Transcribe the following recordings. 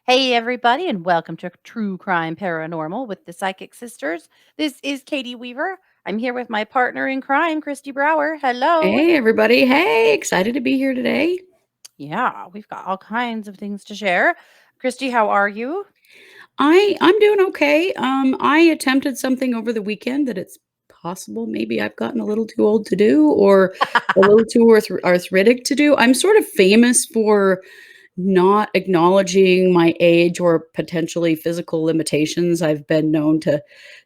Hey, everybody, and welcome to True Crime Paranormal with the Psychic Sisters. This is Katie Weaver. I'm here with my partner in crime, Kristi Brower. Hello. Hey, everybody. Hey, excited to be here today. Yeah, we've got all kinds of things to share. Kristi, how are you? I'm doing okay. I attempted something over the weekend that it's possible maybe I've gotten a little too old to do or a little too arthritic to do. I'm sort of famous for not acknowledging my age or potentially physical limitations. I've been known to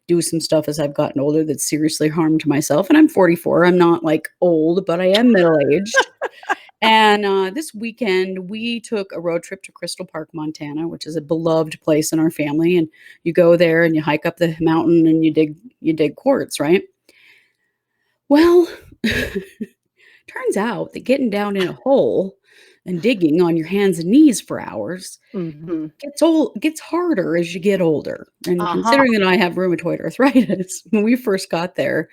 do some stuff as I've gotten older that's seriously harmed myself, and I'm 44. I'm not like old, but I am middle-aged. And this weekend, we took a road trip to Crystal Park, Montana, which is a beloved place in our family. And you go there and you hike up the mountain and you dig quartz, right? Well, turns out that getting down in a hole and digging on your hands and knees for hours Mm-hmm. gets harder as you get older. And Uh-huh. considering that I have rheumatoid arthritis, when we first got there,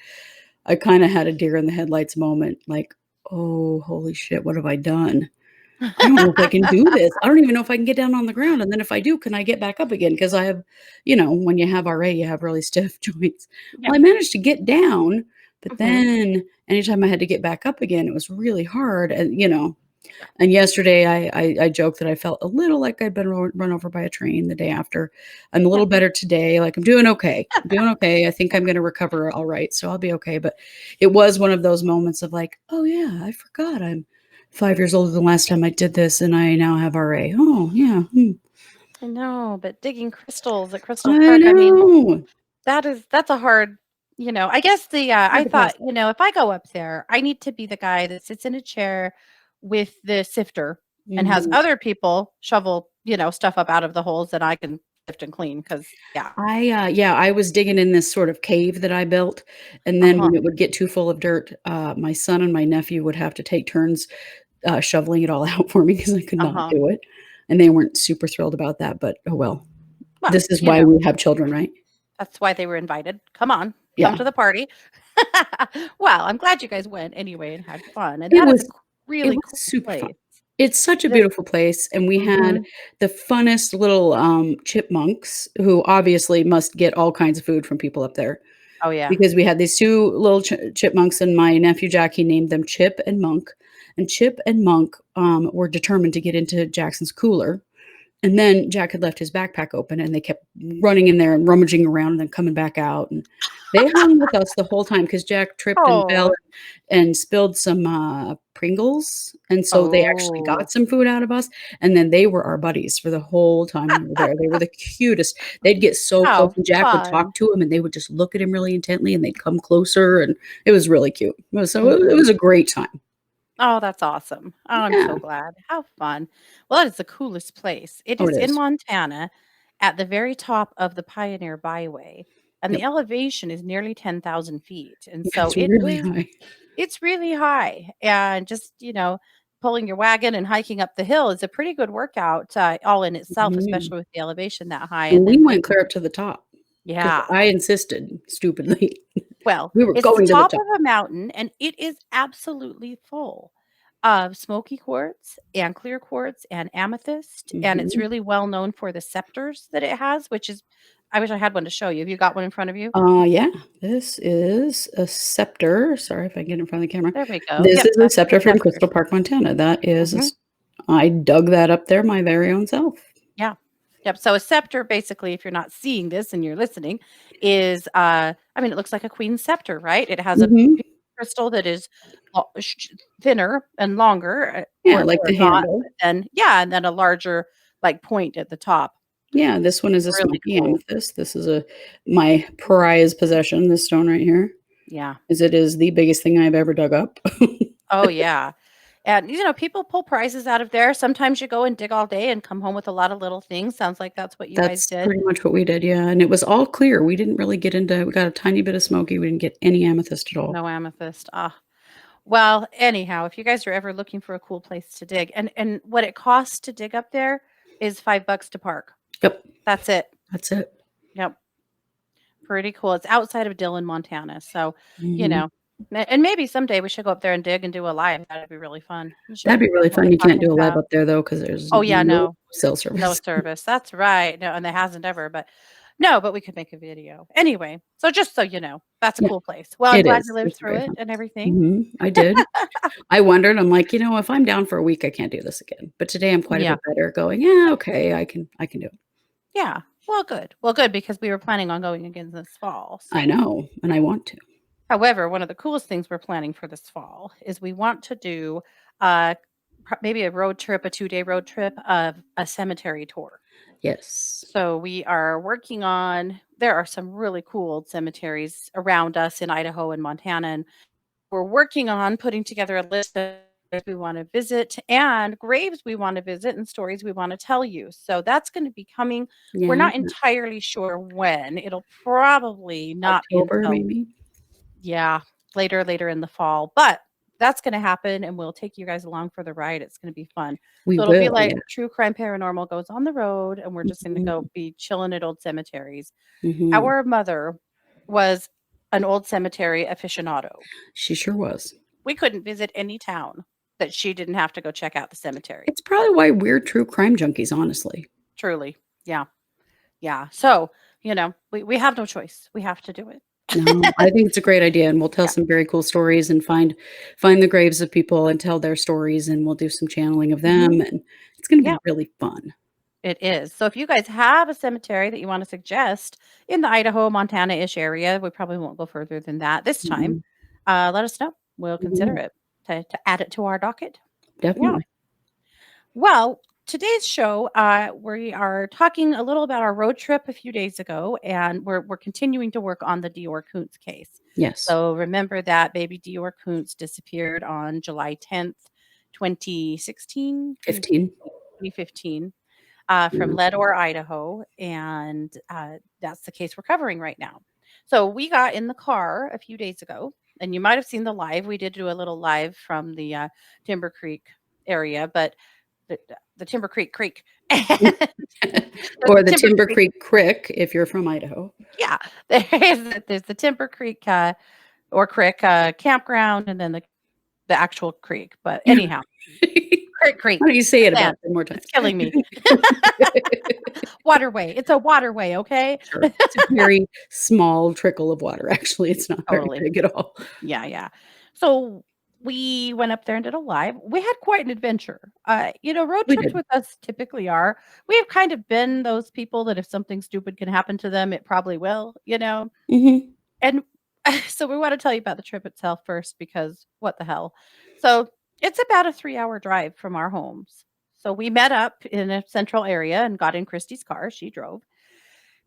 I kind of had a deer in the headlights moment, like, oh, holy shit, what have I done? I don't know if I can do this. I don't even know if I can get down on the ground. And then if I do, can I get back up again? Because I have, when you have RA, you have really stiff joints. Yep. Well, I managed to get down, but Mm-hmm. then anytime I had to get back up again, it was really hard. And yesterday I joked that I felt a little like I'd been run over by a train the day after. I'm a Yeah. little better today. Like I'm doing okay. I'm doing okay. I think I'm going to recover all right. So I'll be okay. But it was one of those moments of like, oh yeah, I forgot I'm 5 years older than last time I did this, and I now have RA. Oh yeah, I know, but digging crystals at Crystal I Park, I mean, know. that's a hard, I guess I Hard to pass thought, up. if I go up there, I need to be the guy that sits in a chair with the sifter and has Mhm. other people shovel, stuff up out of the holes that I can sift and clean. Cause yeah. I was digging in this sort of cave that I built, and then Uh-huh. when it would get too full of dirt, my son and my nephew would have to take turns shoveling it all out for me because I could not Uh-huh. do it, and they weren't super thrilled about that. But oh well, Well, this is why we have children, right? that's why they were invited. Come on, come Yeah, to the party. Well, I'm glad you guys went anyway and had fun. And it that is a was it really was cool super fun. place. It's such a It is. beautiful place, and we had Mhm. the funnest little, chipmunks who obviously must get all kinds of food from people up there, Oh yeah. because we had these 2 little chipmunks, and my nephew Jackie named them Chip and Monk, and Chip and Monk, were determined to get into Jackson's cooler. And then Jack had left his backpack open, and they kept running in there and rummaging around and then coming back out, and they hung with us the whole time because Jack tripped and fell Oh. and spilled some, Pringles, and so they actually Oh. got some food out of us, and then they were our buddies for the whole time we were there. They were the cutest. They'd get so close, How and Jack would talk fun. to them, and they would just look at him really intently, and they'd come closer, and it was really cute. It Mhm. was a great time. Oh, that's awesome. Oh, I'm Yeah. so glad. How fun. Well, that is the coolest place. It Oh, is it in is. Montana at the very top of the Pioneer Byway, and the Yep. elevation is nearly 10,000 feet. And Yeah, so it's really high. it's really high. And just, pulling your wagon and hiking up the hill is a pretty good workout all in itself, Mhm. especially with the elevation that high. And And we then went digging. clear up to the top because Yeah. I insisted stupidly. Well, We were it's the going to the top top. of a mountain, and it is absolutely full of smoky quartz and clear quartz and amethyst, and it's Mhm. really well known for the scepters that it has, which is I wish I had one to show you. Have you got one in front of you? Yeah, this is a scepter. Sorry if I get in front of the camera. There we go. This Yep, is a that's the scepter from scepter. Crystal Park, Montana. That is Mhm. I dug that up there my very own self. Yeah. Yep, so a scepter, basically, if you're not seeing this and you're listening, is, it looks like a queen's scepter, right? It has a Mhm. crystal that is thinner and longer, Yeah, or like the not, handle. but then yeah, and then a larger, like, point at the top. Yeah, this one is a Really smoky cool. amethyst. This is my prized possession, this stone right here, Yeah. as it is the biggest thing I've ever dug up. Oh, yeah. And, people pull prizes out of there. Sometimes you go and dig all day and come home with a lot of little things. Sounds like that's what you guys That's did. pretty much what we did, yeah, and it was all clear. We didn't really get into we got a tiny bit of smoky, we didn't get any amethyst at all. No amethyst. Ah. Well, anyhow, if you guys are ever looking for a cool place to dig, and what it costs to dig up there is $5 to park. Yep, That's it. that's it. Yep. Pretty cool. It's outside of Dillon, Montana. So, you Mhm. know. And maybe someday we should go up there and dig and do a live. That'd be really fun. You should That'd be really fun. definitely You talk can't into do a live that. up there though, because there's Oh, yeah, no no. cell No service. service. That's right. No, and there hasn't ever, but no, but we could make a video. Anyway, so just so you know, that's a Yeah, cool place. Well, I'm it glad you is. lived It's a through very it fun and place. everything. I did. I wondered, I'm like, if I'm down for a week, I can't do this again. But today I'm quite a Yeah. bit better going, "Yeah, okay, I can do it." Yeah. Well, good. Well, good because we were planning on going again this fall. I So, know, and I want to. however, one of the coolest things we're planning for this fall is we want to do uh maybe a road trip, a 2-day road trip of a cemetery tour. Yes. So we are working on there are some really cool old cemeteries around us in Idaho and Montana, and we're working on putting together a list of places we want to visit and graves we want to visit and stories we want to tell you. So that's going to be coming. We're Yeah, not entirely sure when. It'll probably not be October until maybe? yeah, later in the fall, but that's gonna happen, and we'll take you guys along for the ride. It's gonna be fun. We So it'll be will, like yeah. True Crime Paranormal goes on the road, and we're just gonna go Mhm, be chilling at old cemeteries. mhm. Our mother was an old cemetery aficionado. She sure was. We couldn't visit any town that she didn't have to go check out the cemetery. It's probably why we're true crime junkies, honestly. Truly. Yeah. Yeah. So, we have no choice. We have to do it. No, I think it's a great idea, and we'll tell Yeah. some very cool stories and find the graves of people and tell their stories, and we'll do some channeling of Mhm. them, and it's gonna Yeah. be really fun. It is. So if you guys have a cemetery that you wanna suggest in the Idaho, Montana-ish area, we probably won't go further than that this time, Mhm, let us know. We'll consider mhm, it to add it to our docket. Yeah. definitely. Well, today's show, we are talking a little about our road trip a few days ago, and we're continuing to work on the Deorr Kunz case. Yes. So remember that baby Deorr Kunz disappeared on July 10th, 2016, 15. 2015. From Yeah. Leadore, Idaho, and that's the case we're covering right now. So we got in the car a few days ago, and you might have seen the live. We did do a little live from the Timber Creek area, but the Timber Creek Creek, the Or the Timber Creek, Timbercreek Crick if you're from Idaho. yeah, there's the Timber Creek or Creek campground, and then the actual creek. But anyhow, Why Creek, don't you say the it plan. about 10 more It's times? killing me. Waterway. It's a waterway, okay? Sure. It's a very small trickle of water, actually, it's not very Totally. big at all. Yeah, yeah. So we went up there and did a live. We had quite an adventure. Road We trips did. with us typically are. We have kind of been those people that if something stupid can happen to them, it probably will. Mhm. And so we want to tell you about the trip itself first because what the hell. So it's about a 3-hour drive from our homes. So we met up in a central area and got in Kristi's car. She drove.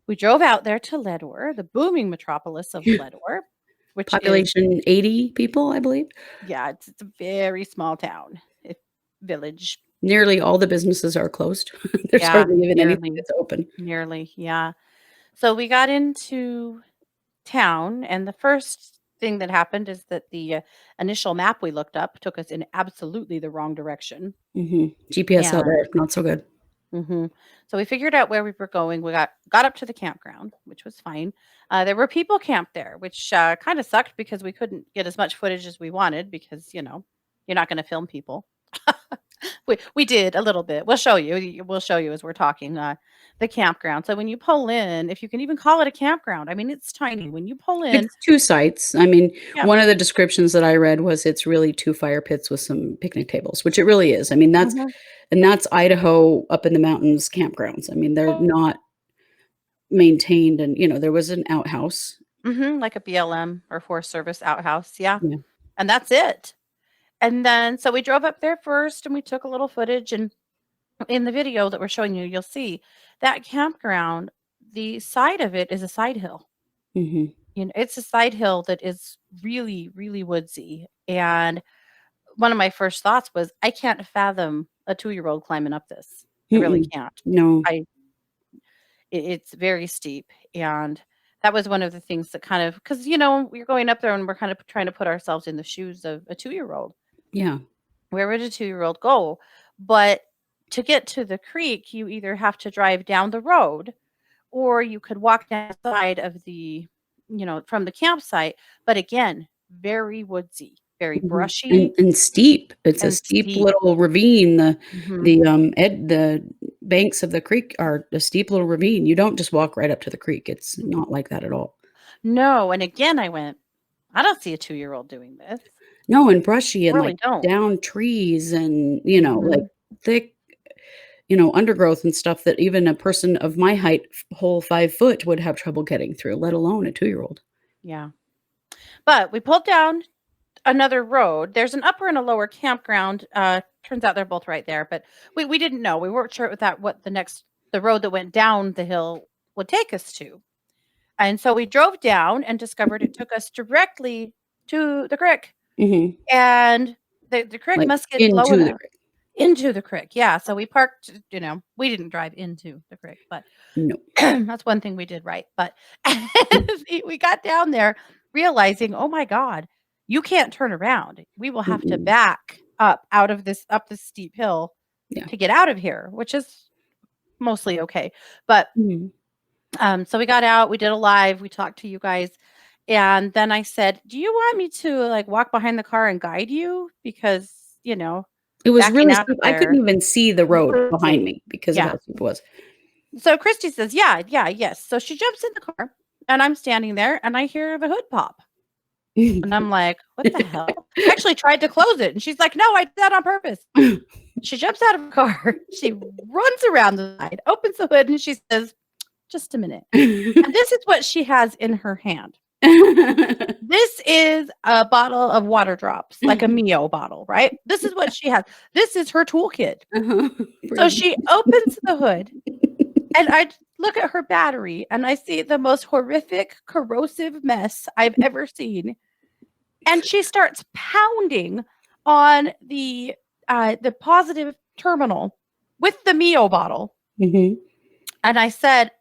We drove out there to Leadore, the booming metropolis of Leadore, which is Population 80 people, I believe. yeah, it's a very small town, village. Nearly all the businesses are closed. There's Yeah, hardly even anything nearly, that's open. nearly, yeah. So we got into town, and the first thing that happened is that the initial map we looked up took us in absolutely the wrong direction. Mhm. GPS out And there, not so good. so we figured out where we were going. We got up to the campground, which was fine. There were people camped there, which kind of sucked because we couldn't get as much footage as we wanted because you're not going to film people. We did a little bit. We'll show you. We'll show you as we're talking, the campground. So when you pull in, if you can even call it a campground, I mean, it's tiny. When you pull in It's 2 sites. I mean, yeah. one of the descriptions that I read was it's really 2 fire pits with some picnic tables, which it really is. I mean, Mhm. that's Idaho up in the mountains campgrounds. I mean, they're not maintained and, there was an outhouse. Mhm, like a BLM or Forest Service outhouse, yeah, Yeah. and that's it. And then so we drove up there first, and we took a little footage, and in the video that we're showing you, you'll see that campground, the side of it is a side hill. Mhm. It's a side hill that is really, really woodsy, and one of my first thoughts was, "I can't fathom a 2-year-old climbing up this. I really Mm-mm. can't." No. I it's very steep, and that was one of the things that kind of because we're going up there and we're kind of trying to put ourselves in the shoes of a 2-year-old. Yeah. Where would a 2-year-old go? But to get to the creek, you either have to drive down the road or you could walk down the side of from the campsite, but again, very woodsy, very Mhm. brushy And steep. It's a and steep steep. little ravine. Mhm. The banks of the creek are a steep little ravine. You don't just walk right up to the creek. It's not like that at all. No, and again, I went, "I don't see a two-year-old doing this." No, and brushy and, Really like, don't. down trees and, like, Mhm. thick, undergrowth and stuff that even a person of my height, whole 5 foot, would have trouble getting through, let alone a 2-year-old. Yeah. But we pulled down another road. There's an upper and a lower campground. Turns out they're both right there, but we didn't know. We weren't sure what the road that went down the hill would take us to. And so we drove down and discovered it took us directly to the creek. Mhm. And the creek Like, must get low into the enough creek. into the creek. Yeah. So we parked, we didn't drive into the creek, but No. that's one thing we did right. But we got down there realizing, oh my God, you can't turn around. We will have to Mm-mm. back up this steep hill Yeah. to get out of here, which is mostly okay. But Mhm. so we got out, we did a live, we talked to you guys. And then I said, "Do you want me to like walk behind the car and guide you? Because, It was backing really out steep. of I couldn't there." even see the road behind me because of Yeah. how steep it was. So Christy says, "Yeah, yeah, yes." So she jumps in the car and I'm standing there and I hear the hood pop. And I'm like, "What the hell?" I actually tried to close it and she's like, "No, I did that on purpose." She jumps out of her car. She runs around the side, opens the hood and she says, "Just a minute." And this is what she has in her hand. This is a bottle of water drops, like a Mio bottle, right? This is what she has. This is her toolkit. Uh-huh. So Pretty. she opens the hood and I look at her battery and I see the most horrific corrosive mess I've ever seen. And she starts pounding on the positive terminal with the Mio bottle. Mhm. And I said,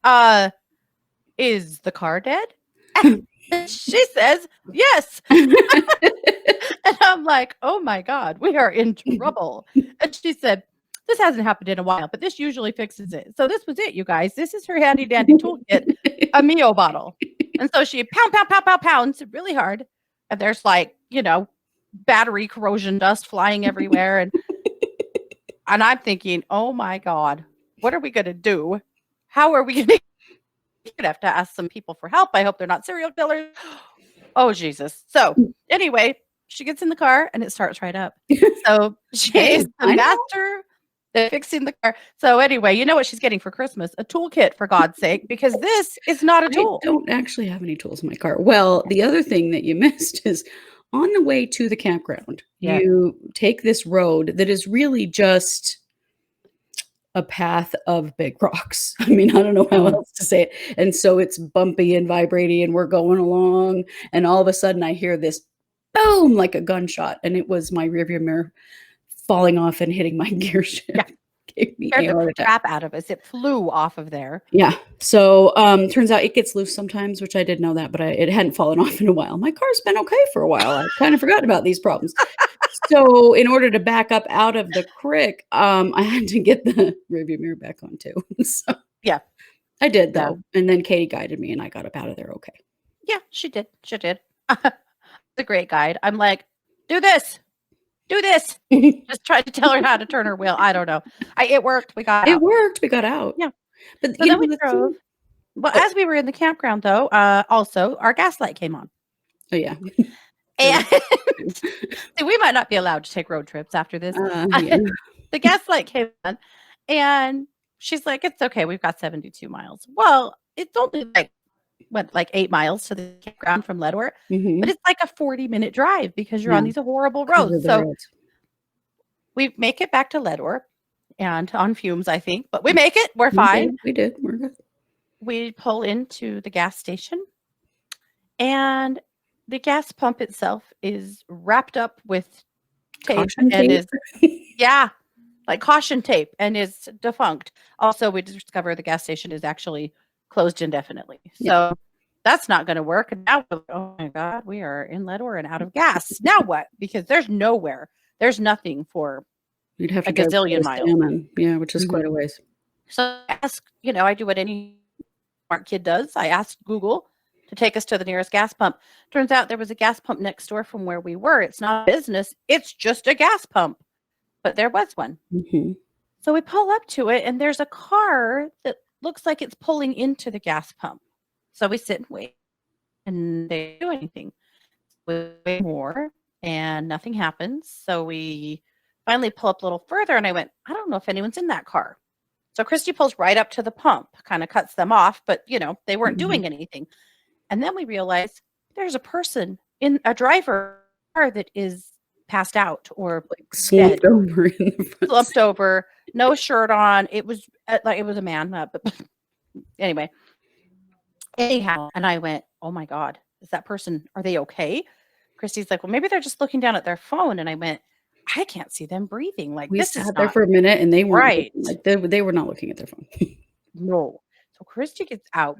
is the car dead? And she says, yes. And I'm like, "Oh my God, we are in trouble." And she said, "This hasn't happened in a while, but this usually fixes it." So this was it, you guys. This is her handy dandy toolkit, a Mio bottle. And so she pound, pound, pound, pound, pounds really hard. And there's like, battery corrosion dust flying everywhere. And I'm thinking, oh my God, what are we gonna do? How are we gonna have to ask some people for help? I hope they're not serial killers. Oh, Jesus. So, anyway, she gets in the car and it starts right up. So, she Hey, is the I know. master at fixing the car. So, anyway, you know what she's getting for Christmas? A toolkit, for God's sake, because this is not a I tool. don't actually have any tools in my car. Well, the other thing that you missed is on the way to the campground, Yeah. you take this road that is really just a path of big rocks. I mean, I don't know how Mm. else to say it. And so it's bumpy and vibrating, and we're going along, and all of a sudden I hear this boom like a gunshot, and it was my rearview mirror falling off and hitting my gear Yeah. shift. Gave me Scared a the heart attack. crap out of us. It flew off of there. Yeah. So, turns out it gets loose sometimes, which I did know that, but it hadn't fallen off in a while. My car's been okay for a while. I kind of forgot about these problems. So, in order to back up out of the creek, I had to get the rearview mirror back on too. So, Yeah. I did Yeah. though, and then Katie guided me, and I got up out of there okay. Yeah, she did. She did. It's a great guide. I'm like, "Do this. Do this." Just tried to tell her how to turn her wheel. I don't know. It worked. We got It out. worked. We got out. Yeah. But So then we the drove. thing. Well, Oh, as we were in the campground though, also our gas light came on. oh yeah. There And was see, we might not be allowed to take road trips after this. yeah. The gas light came on and she's like, "It's okay. We've got 72 miles." Well, it's only like 8 miles to the campground from Leadore, but Mhm. it's like a 40-minute drive because you're Yeah. on these horrible Cover roads. the So roads. we make it back to Leadore and on fumes, I think, but we make it. We're We fine. did. We did. We're good. We pull into the gas station and the gas pump itself is wrapped up with tape Caution and tape. is yeah, like caution tape and is defunct. Also, we discover the gas station is actually closed indefinitely. Yeah. So that's not going to work. And now, oh my God, we are in Leadore and out of gas. Now what? Because there's nowhere. There's nothing for You'd have a to drive quite gazillion a miles. salmon. Yeah, which is quite Mhm. a ways. So I ask, I do what any smart kid does. I asked Google to take us to the nearest gas pump. Turns out there was a gas pump next door from where we were. It's not a business, it's just a gas pump. But there was one. Mhm. So we pull up to it, and there's a car that looks like it's pulling into the gas pump. So we sit and wait, and they don't do anything. We wait more, and nothing happens. So we finally pull up a little further, and I went, I don't know if anyone's in that car. So Kristi pulls right up to the pump, kind of cuts them off, but they weren't Mhm. doing anything. And then we realized there's a person in a driver car that is passed out or Like, slumped dead, over in the front slumped seat. over, no shirt on. It was like it was a man, but anyway, anyhow, and I went, oh my God, is that person, are they okay? Kristi's like, well, maybe they're just looking down at their phone. And I went, I can't see them breathing. Like, We this is sat there not for a minute, and they weren't right. looking, like, they were not looking at their phone. No. So Kristi gets out.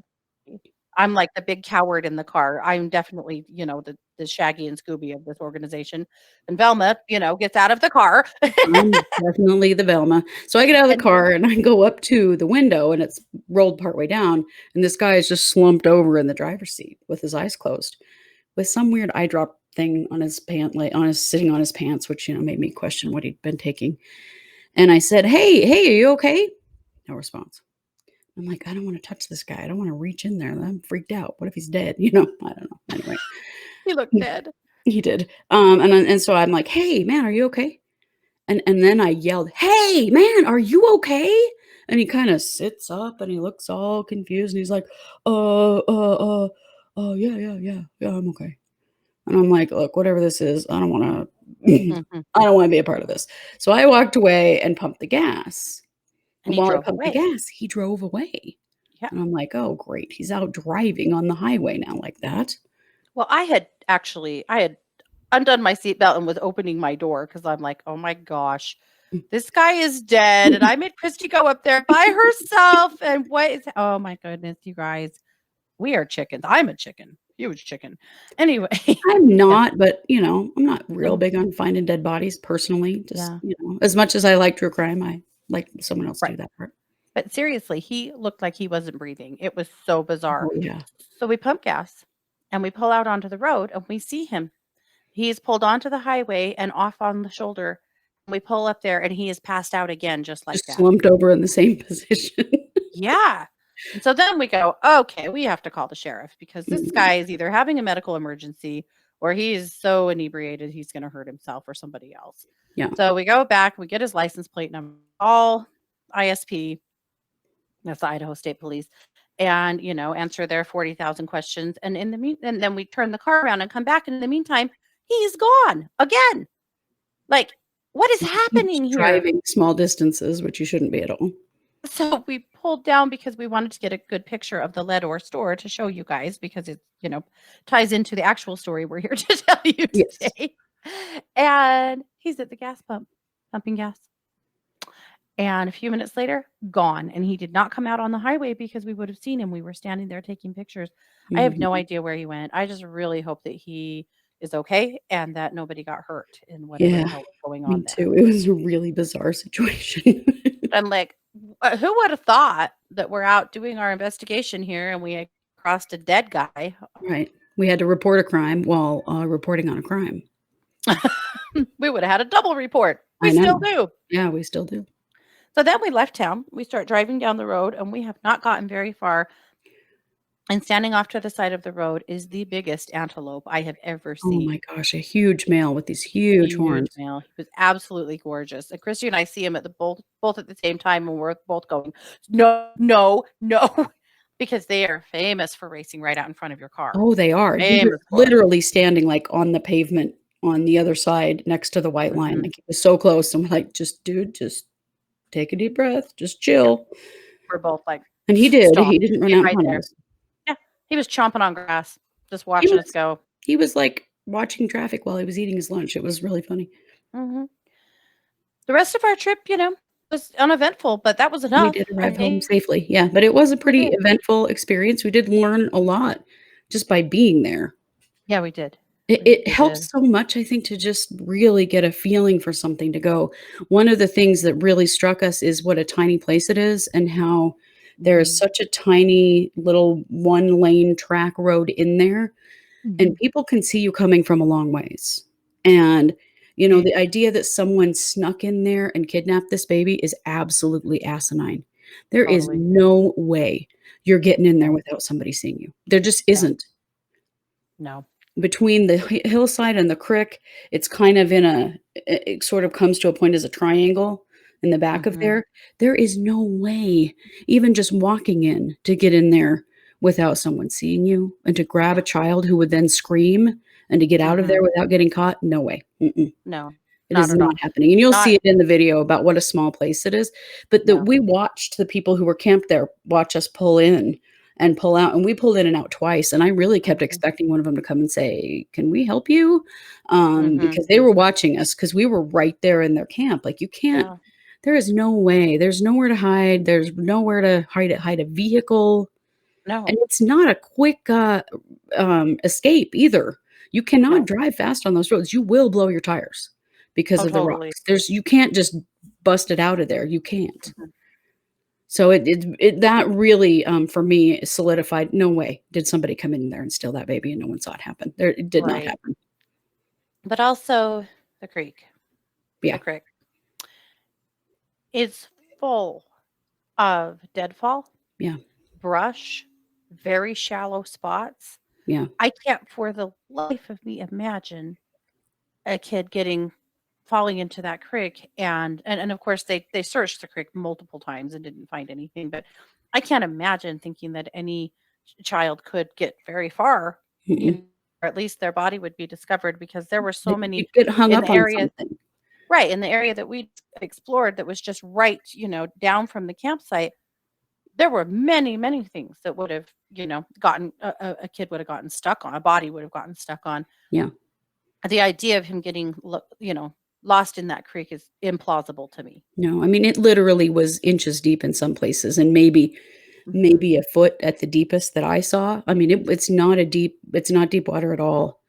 I'm like the big coward in the car. I'm definitely, the Shaggy and Scooby of this organization. And Velma, gets out of the car. I'm definitely the Velma. So I get out of the And car, and I go up to the window, and it's rolled partway down, and this guy is just slumped over in the driver's seat with his eyes closed, with some weird eye drop thing on his sitting on his pants, which, made me question what he'd been taking. And I said, "Hey, are you okay?" No response. I'm like, "I don't wanna touch this guy. I don't wanna reach in there. I'm freaked out. What if he's dead?" I don't know. Anyway, he looked dead. he did. And so I'm like, "Hey, man, are you okay?" And then I yelled, "Hey, man, are you okay?" And he kinda sits up, and he looks all confused, and he's like, yeah, yeah, yeah, yeah, I'm okay." And I'm like, "Look, whatever this is, I don't wanna Mhm. I don't wanna be a part of this." So I walked away and pumped the gas. And And he while I drove pumped the away. gas, he drove away. Yeah. And I'm like, "Oh, great. He's out driving on the highway now like that." Well, I had undone my seatbelt and was opening my door because I'm like, oh my gosh, this guy is dead. And I made Kristi go up there by herself. And oh my goodness, you guys, we are chickens. I'm a chicken, huge chicken. Anyway, I'm yeah. not, but, I'm not real So, big on finding dead bodies personally. Just, yeah, as much as I like true crime, I like someone else right. do that part. But seriously, he looked like he wasn't breathing. It was so bizarre. Oh, yeah. So we pump gas and we pull out onto the road and we see him. He's pulled onto the highway and off on the shoulder. We pull up there and he is passed out again, just like Just that. slumped over in the same position. Yeah. And so then we go, okay, we have to call the sheriff because this Mhm. guy is either having a medical emergency or he is so inebriated he's going to hurt himself or somebody else. Yeah. So we go back, we get his license plate number, all ISP, that's the Idaho State Police, and answer their 40,000 questions. And and then we turn the car around and come back. And in the meantime, he's gone again. Like, what is He keeps happening here? driving small distances, which you shouldn't be at all. So we pulled down because we wanted to get a good picture of the Leadore store to show you guys because it, ties into the actual story we're here to tell you Yes. today. And he's at the gas pump, pumping gas. And a few minutes later, gone. And he did not come out on the highway because we would have seen him. We were standing there taking pictures. I have no Mhm. idea where he went. I just really hope that he is okay and that nobody got hurt in whatever the Yeah, hell was going me on there. too. It was a really bizarre situation. I'm like, who would have thought that we're out doing our investigation here and we crossed a dead guy? Right. We had to report a crime while, reporting on a crime. We would have had a double report. We I still know. do. Yeah, we still do. So then we left town. We start driving down the road and we have not gotten very far. And standing off to the side of the road is the biggest antelope I have ever Oh seen. my gosh, a huge male with these huge Huge horns. male. He was absolutely gorgeous. And Kristi and I see him at the both at the same time, and we're both going, no, no, no, because they are famous for racing right out in front of your car. Oh, they are, and he was Famous for it. literally standing, like, on the pavement on the other side next to the white line, Mhm. like, he was so close, I'm like, "Just dude, just take a deep breath, just Yeah, chill." we're both like, And he did, stop, he didn't run stay out in right front of there. us. Yeah, he was chomping on grass, just He watching us was go. he was, like, watching traffic while he was eating his lunch, it was really funny. Mhm. The rest of our trip, was uneventful, but that was We enough. did I arrive home mean, safely, yeah, but it was a we pretty did. eventful experience, we did learn a lot just by being there. Yeah, we did. It We did. helps so much, I think, to just really get a feeling for something to go. One of the things that really struck us is what a tiny place it is and how There is Mhm. such a tiny little one-lane track road in there, and Mhm. people can see you coming from a long ways. And, Yeah, the idea that someone snuck in there and kidnapped this baby is absolutely asinine. There is totally. no way you're getting in there No, without somebody seeing you. There just no, isn't. no. Between the hillside and the creek, it's kind of in a it sort of comes to a point as a triangle in the back of Mhm. there. There is no way, even just walking in, to get in there without someone seeing you and to grab a Yeah. child who would then scream and to get out of there Mhm. without getting caught. No way. Mm-mm. No, It not is at not all. happening, and you'll see Not it in the video about what a small place it is, but that yeah. we watched the people who were camped there watch us pull in and pull out, and we pulled in and out twice, and I really kept Mhm. expecting one of them to come and say, "Can we help you?" Mhm. Because they were watching us because we were right there in their camp, like, you can't Yeah. there is no way, there's nowhere to hide, there's nowhere to hide a vehicle, and No. it's not a quick, escape either. You cannot No. drive fast on those roads. You will blow your tires because Oh, of the totally. rocks. You can't just bust it out of there. You can't. Mhm. So it that really, for me, solidified, no way did somebody come in there and steal that baby and no one saw it happen. There it did not Right. happen. But also the creek. The Yeah, creek is full of deadfall, yeah, brush, very shallow spots. yeah. I can't for the life of me imagine a kid getting falling into that creek and of course they searched the creek multiple times and didn't find anything, but I can't imagine thinking that any child could get very far, you Mm-mm. know, or at least their body would be discovered because there were so many You'd get hung in up the on area that something. right, in the area that we explored that was just right, down from the campsite. There were many, many things that would have, gotten a kid would have gotten stuck on, a body would have gotten stuck on. Yeah. The idea of him getting lost in that creek is implausible to me. No, I mean, it literally was inches deep in some places and Mhm. maybe a foot at the deepest that I saw. I mean, it's not deep water at all.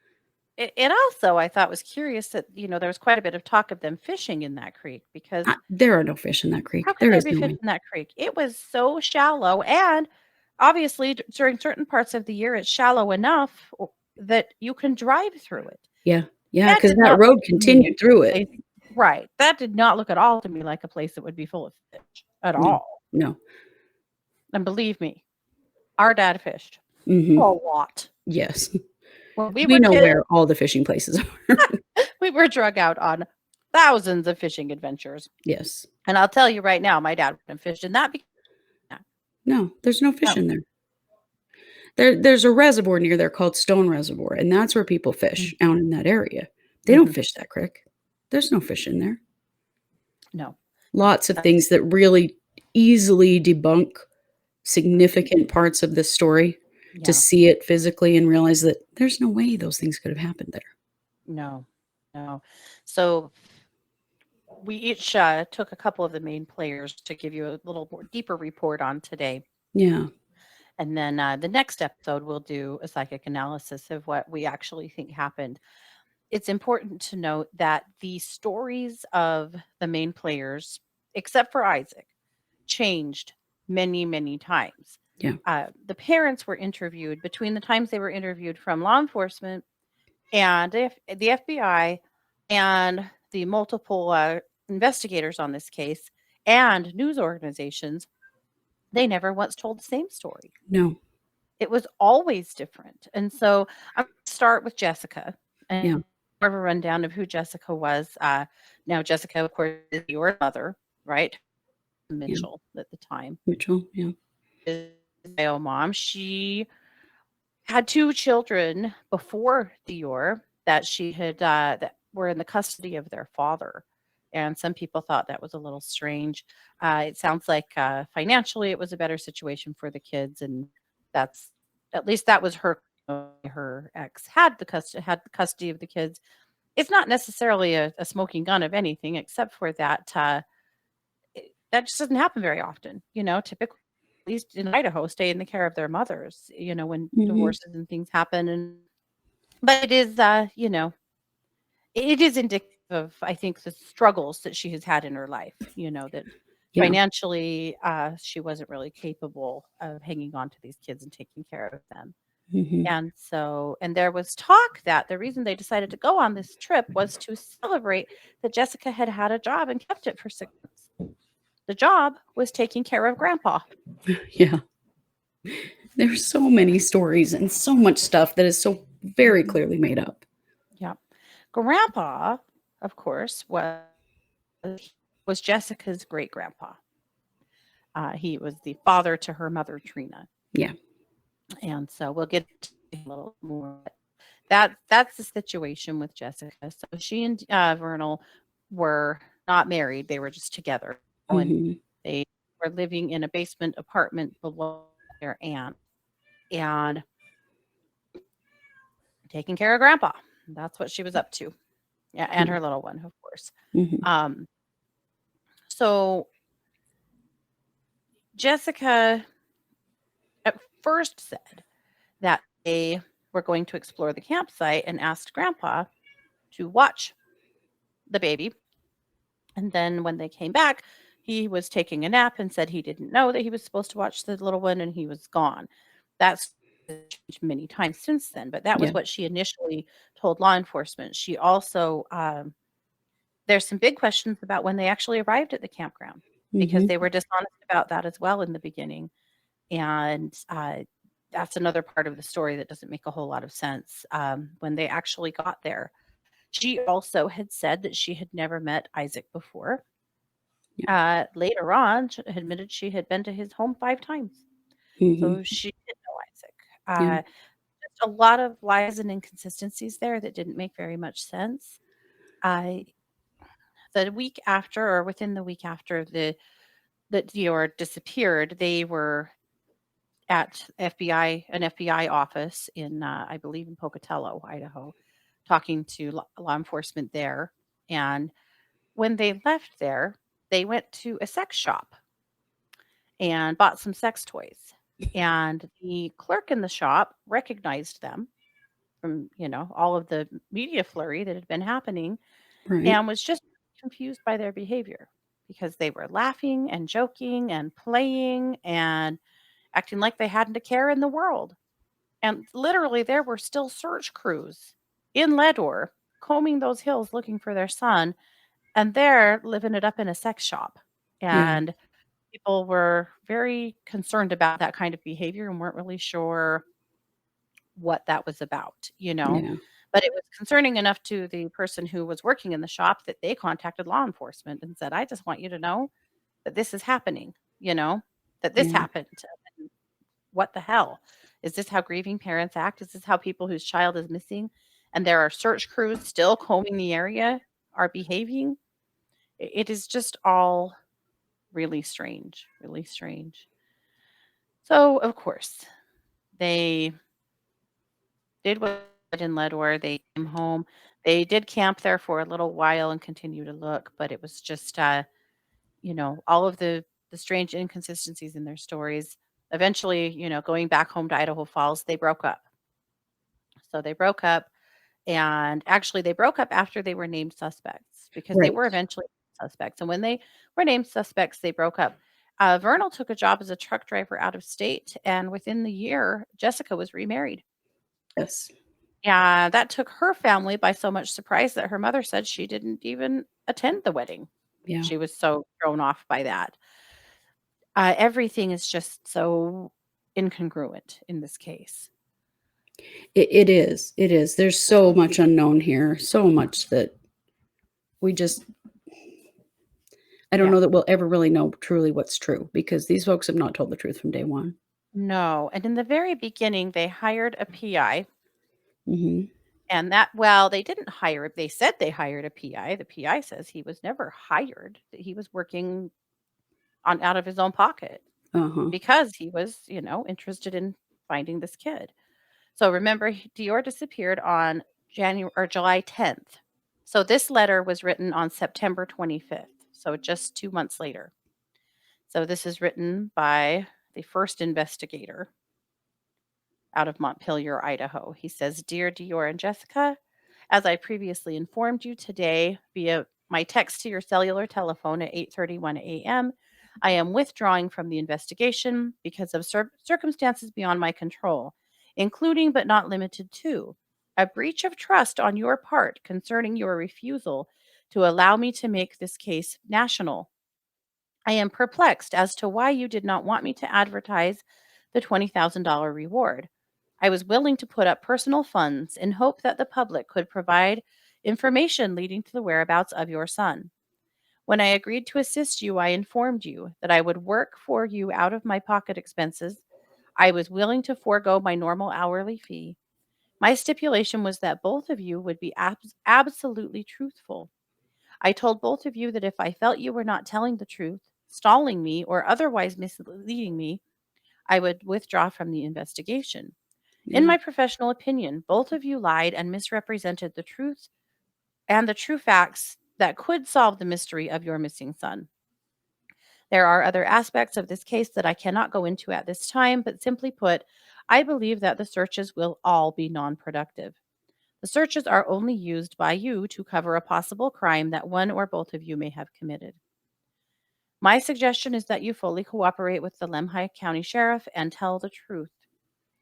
It also, I thought, was curious that, there was quite a bit of talk of them fishing in that creek because There are no fish in that how creek. could There there is be no fish way. in that creek? It was so shallow, and obviously, during certain parts of the year, it's shallow enough that you can drive through it. Yeah, yeah, That because did that not look road to me continued through like it. a place right. That did not look at all to me like a place that would be full of fish at No, all. no. And believe me, our dad fished a Mhm. lot. Yes. When we We were know kids, where all the fishing places are. we were drug out on thousands of fishing adventures. Yes. And I'll tell you right now, my dad wouldn't have fished in that No, there's no fish no. in there. There's a reservoir near there called Stone Reservoir, and that's where people fish Mhm, out in that area. They don't mhm. fish that creek. There's no fish in there. No. Lots of That's things that really easily debunk mhm. significant parts of this story, to Yeah. see it physically and realize that there's no way those things could have happened there. No. No. So we each took a couple of the main players to give you a little more deeper report on today. Yeah, And then the next episode, we'll do a psychic analysis of what we actually think happened. It's important to note that the stories of the main players, except for Isaac, changed many, many times. yeah, The parents were interviewed between the times they were interviewed from law enforcement and the FBI and the multiple investigators on this case and news organizations. They never once told the same story. no, It was always different. And so I'm gonna start with Jessica and yeah, more of a rundown of who Jessica was. Now, Jessica, of course, is your mother, right? yeah, Mitchell at the time Mitchell, yeah, is my mom. She had two children before Deorr that she had that were in the custody of their father. And some people thought that was a little strange. It sounds like financially it was a better situation for the kids, and that's at least that was her ex had the custody of the kids. It's not necessarily a smoking gun of anything, except for that that just doesn't happen very often. Typically, at least in Idaho, stay in the care of their mothers. When mhm, divorces and things happen, and but it is, it is indicative of, I think, the struggles that she has had in her life. That Yeah. Financially, she wasn't really capable of hanging on to these kids and taking care of them. Mhm. And there was talk that the reason they decided to go on this trip was to celebrate that Jessica had had a job and kept it for 6 months. The job was taking care of Grandpa. Yeah. There's so many stories and so much stuff that is so very Mhm. clearly made up. Yeah. Grandpa, of course, was Jessica's great grandpa. He was the father to her mother, Trina. Yeah. And so we'll get to him a little more. That's the situation with Jessica. So she and Vernal were not married; they were just together, and Mhm. they were living in a basement apartment below their aunt and taking care of Grandpa. That's what she was up to. Yeah, and Yeah. her little one, of course. Mhm. Um, so Jessica at first said that they were going to explore the campsite and asked Grandpa to watch the baby. And then when they came back, he was taking a nap and said he didn't know that he was supposed to watch the little one and he was gone. That's changed many times since then, but that was Yeah. what she initially told law enforcement. She also, there's some big questions about when they actually arrived at the campground because Mhm. they were dishonest about that as well in the beginning. And that's another part of the story that doesn't make a whole lot of sense. When they actually got there, she also had said that she had never met Isaac before. Yeah. Later on, she admitted she had been to his home 5 times, Mhm. so she did know Isaac. Yeah. Just a lot of lies and inconsistencies there that didn't make very much sense. I The week after, or within the week after that Deorr disappeared, they were at an FBI office in, I believe in Pocatello, Idaho, talking to law enforcement there, and when they left there, they went to a sex shop and bought some sex toys. And the clerk in the shop recognized them from, all of the media flurry that had been happening Right. and was just confused by their behavior because they were laughing and joking and playing and acting like they hadn't a care in the world. And literally, there were still search crews in Leadore combing those hills looking for their son, and they're living it up in a sex shop. Yeah. And people were very concerned about that kind of behavior and weren't really sure what that was about. Yeah. But it was concerning enough to the person who was working in the shop that they contacted law enforcement and said, "I just want you to know that this is happening, that this Yeah. happened. And what the hell? Is this how grieving parents act? Is this how people whose child is missing and there are search crews still combing the area are behaving?" It is just all really strange, really strange. So, of course, they did what they did in Leadore. They came home. They did camp there for a little while and continue to look, but it was just, all of the strange inconsistencies in their stories. Eventually, going back home to Idaho Falls, they broke up. So they broke up, and actually, they broke up after they were named suspects because they Right. were eventually suspects. And when they were named suspects, they broke up. Vernal took a job as a truck driver out of state, and within the year, Jessica was remarried. Yes. Yeah, that took her family by so much surprise that her mother said she didn't even attend the wedding. Yeah. She was so thrown off by that. Everything is just so incongruent in this case. It is. It is. There's so much unknown here. So much that we just I don't Yeah. know that we'll ever really know truly what's true because these folks have not told the truth from day one. No, and in the very beginning, they hired a PI, Mhm. and they didn't hire they said they hired a PI. The PI says he was never hired, that he was working on out of his own pocket Uh-huh. because he was, interested in finding this kid. So remember, Deorr disappeared on January or July 10th. So this letter was written on September 25th, so just 2 months later. So this is written by the first investigator out of Montpelier, Idaho. He says, "Dear Deorr and Jessica, as I previously informed you today via my text to your cellular telephone at 8:31 a.m., I am withdrawing from the investigation because of circumstances beyond my control, including but not limited to a breach of trust on your part concerning your refusal to allow me to make this case national. I am perplexed as to why you did not want me to advertise the $20,000 reward. I was willing to put up personal funds in hope that the public could provide information leading to the whereabouts of your son. When I agreed to assist you, I informed you that I would work for you out of my pocket expenses. I was willing to forego my normal hourly fee. My stipulation was that both of you would be absolutely truthful. I told both of you that if I felt you were not telling the truth, stalling me, or otherwise misleading me, I would withdraw from the investigation. In Yeah. my professional opinion, both of you lied and misrepresented the truth and the true facts that could solve the mystery of your missing son. There are other aspects of this case that I cannot go into at this time, but simply put, I believe that the searches will all be non productive. The searches are only used by you to cover a possible crime that one or both of you may have committed. My suggestion is that you fully cooperate with the Lemhi County Sheriff and tell the truth.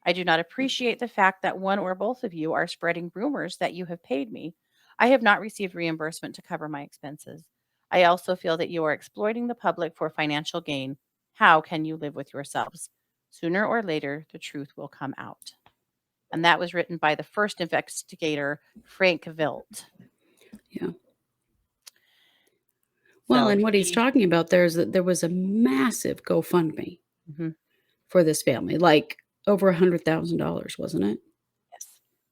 I do not appreciate the fact that one or both of you are spreading rumors that you have paid me. I have not received reimbursement to cover my expenses. I also feel that you are exploiting the public for financial gain. How can you live with yourselves? Sooner or later, the truth will come out. And that was written by the first investigator, Frank Vilt. Yeah. Well, So and what he's he, talking about there is that there was a massive GoFundMe mhm, for this family, like over $100,000, wasn't it? yes,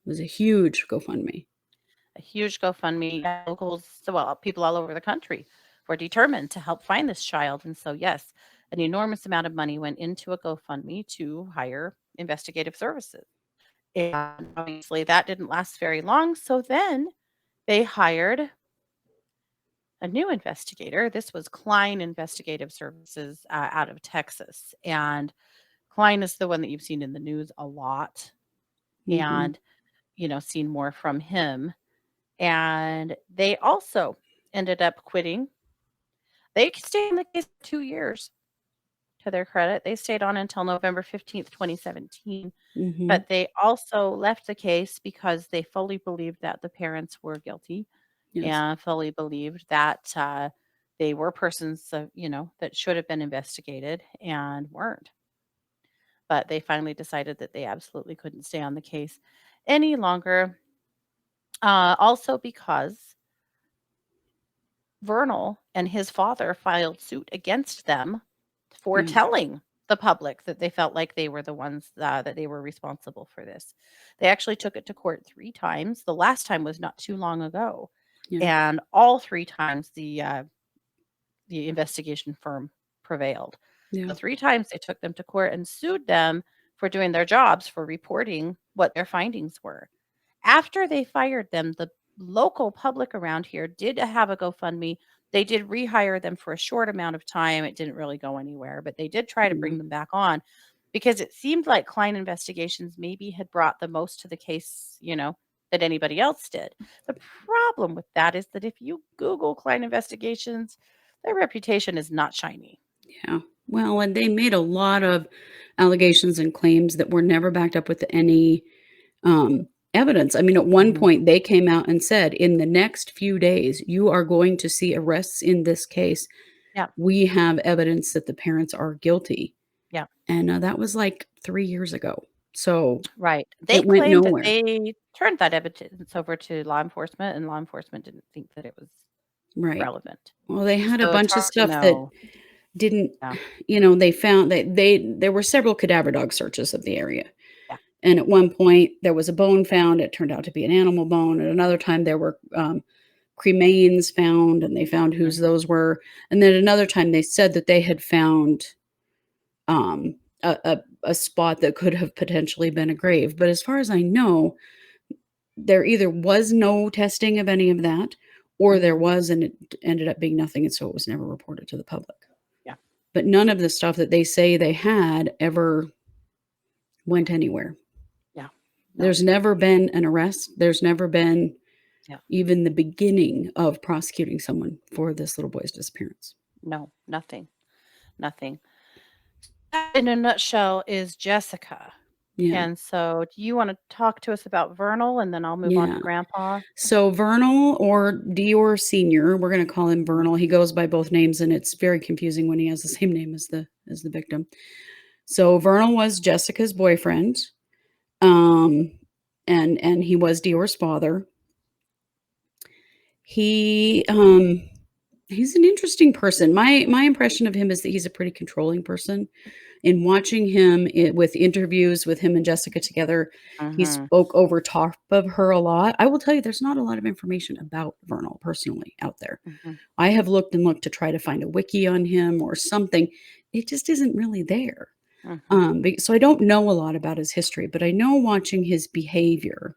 It was a huge GoFundMe. a huge GoFundMe. Locals, so well, people all over the country were determined to help find this child. And so, yes, an enormous amount of money went into a GoFundMe to hire investigative services. And obviously, that didn't last very long. So then they hired a new investigator. This was Klein Investigative Services out of Texas. And Klein is the one that you've seen in the news a lot Mhm. and, seen more from him. And they also ended up quitting. They stayed in the case for 2 years, to their credit. They stayed on until November 15th, 2017, Mhm. but they also left the case because they fully believed that the parents were guilty Yes. and fully believed that, they were persons, that should have been investigated and weren't. But they finally decided that they absolutely couldn't stay on the case any longer, also because Vernal and his father filed suit against them for Yeah. telling the public that they felt like they were the ones that they were responsible for this. They actually took it to court 3 times. The last time was not too long ago, Yeah. and all 3 times the investigation firm prevailed. Yeah. So 3 times they took them to court and sued them for doing their jobs, for reporting what their findings were. After they fired them, the local public around here did have a GoFundMe. They did rehire them for a short amount of time. It didn't really go anywhere, but they did try to Yeah. bring them back on because it seemed like Klein Investigations maybe had brought the most to the case, that anybody else did. The problem with that is that if you Google Klein Investigations, their reputation is not shiny. Yeah. Well, and they made a lot of allegations and claims that were never backed up with any evidence. I mean, at one Mhm. point, they came out and said, in the next few days, you are going to see arrests in this case. Yeah, We have evidence that the parents are guilty. yeah. And that was like 3 years ago. So Right. They it went claimed that nowhere. they turned that evidence over to law enforcement, and law enforcement didn't think that it was Right. relevant. Well, they had a So it's bunch of hard to stuff that know. didn't, Yeah, they found that there were several cadaver dog searches of the area. yeah. And at one point, there was a bone found. It turned out to be an animal bone. At another time, there were cremains found, and they found whose Mhm. those were. And then another time, they said that they had found a spot that could have potentially been a grave. But as far as I know, there either was no testing of any of that, or there Mhm. was, and it ended up being nothing. And so it was never reported to the public. Yeah, But none of the stuff that they say they had ever went anywhere. yeah. No, There's never been an arrest. There's never been yeah. even the beginning of prosecuting someone for this little boy's disappearance. No, nothing. nothing. That, in a nutshell, is Jessica. Yeah. And so, do you want to talk to us about Vernal, and then I'll move on Yeah. to Grandpa? So Vernal or Deorr Senior, we're going to call him Vernal. He goes by both names, and it's very confusing when he has the same name as the victim. So Vernal was Jessica's boyfriend, um, and he was Deorr's father. He he's an interesting person. My impression of him is that he's a pretty controlling person. In watching him with interviews with him and Jessica together, he Mm-hmm. spoke over top of her a lot. I will tell you, there's not a lot of information about Vernal personally out there. Mm-hmm. I have looked and looked to try to find a wiki on him or something. It just isn't really there. Mm-hmm. So I don't know a lot about his history, but I know watching his behavior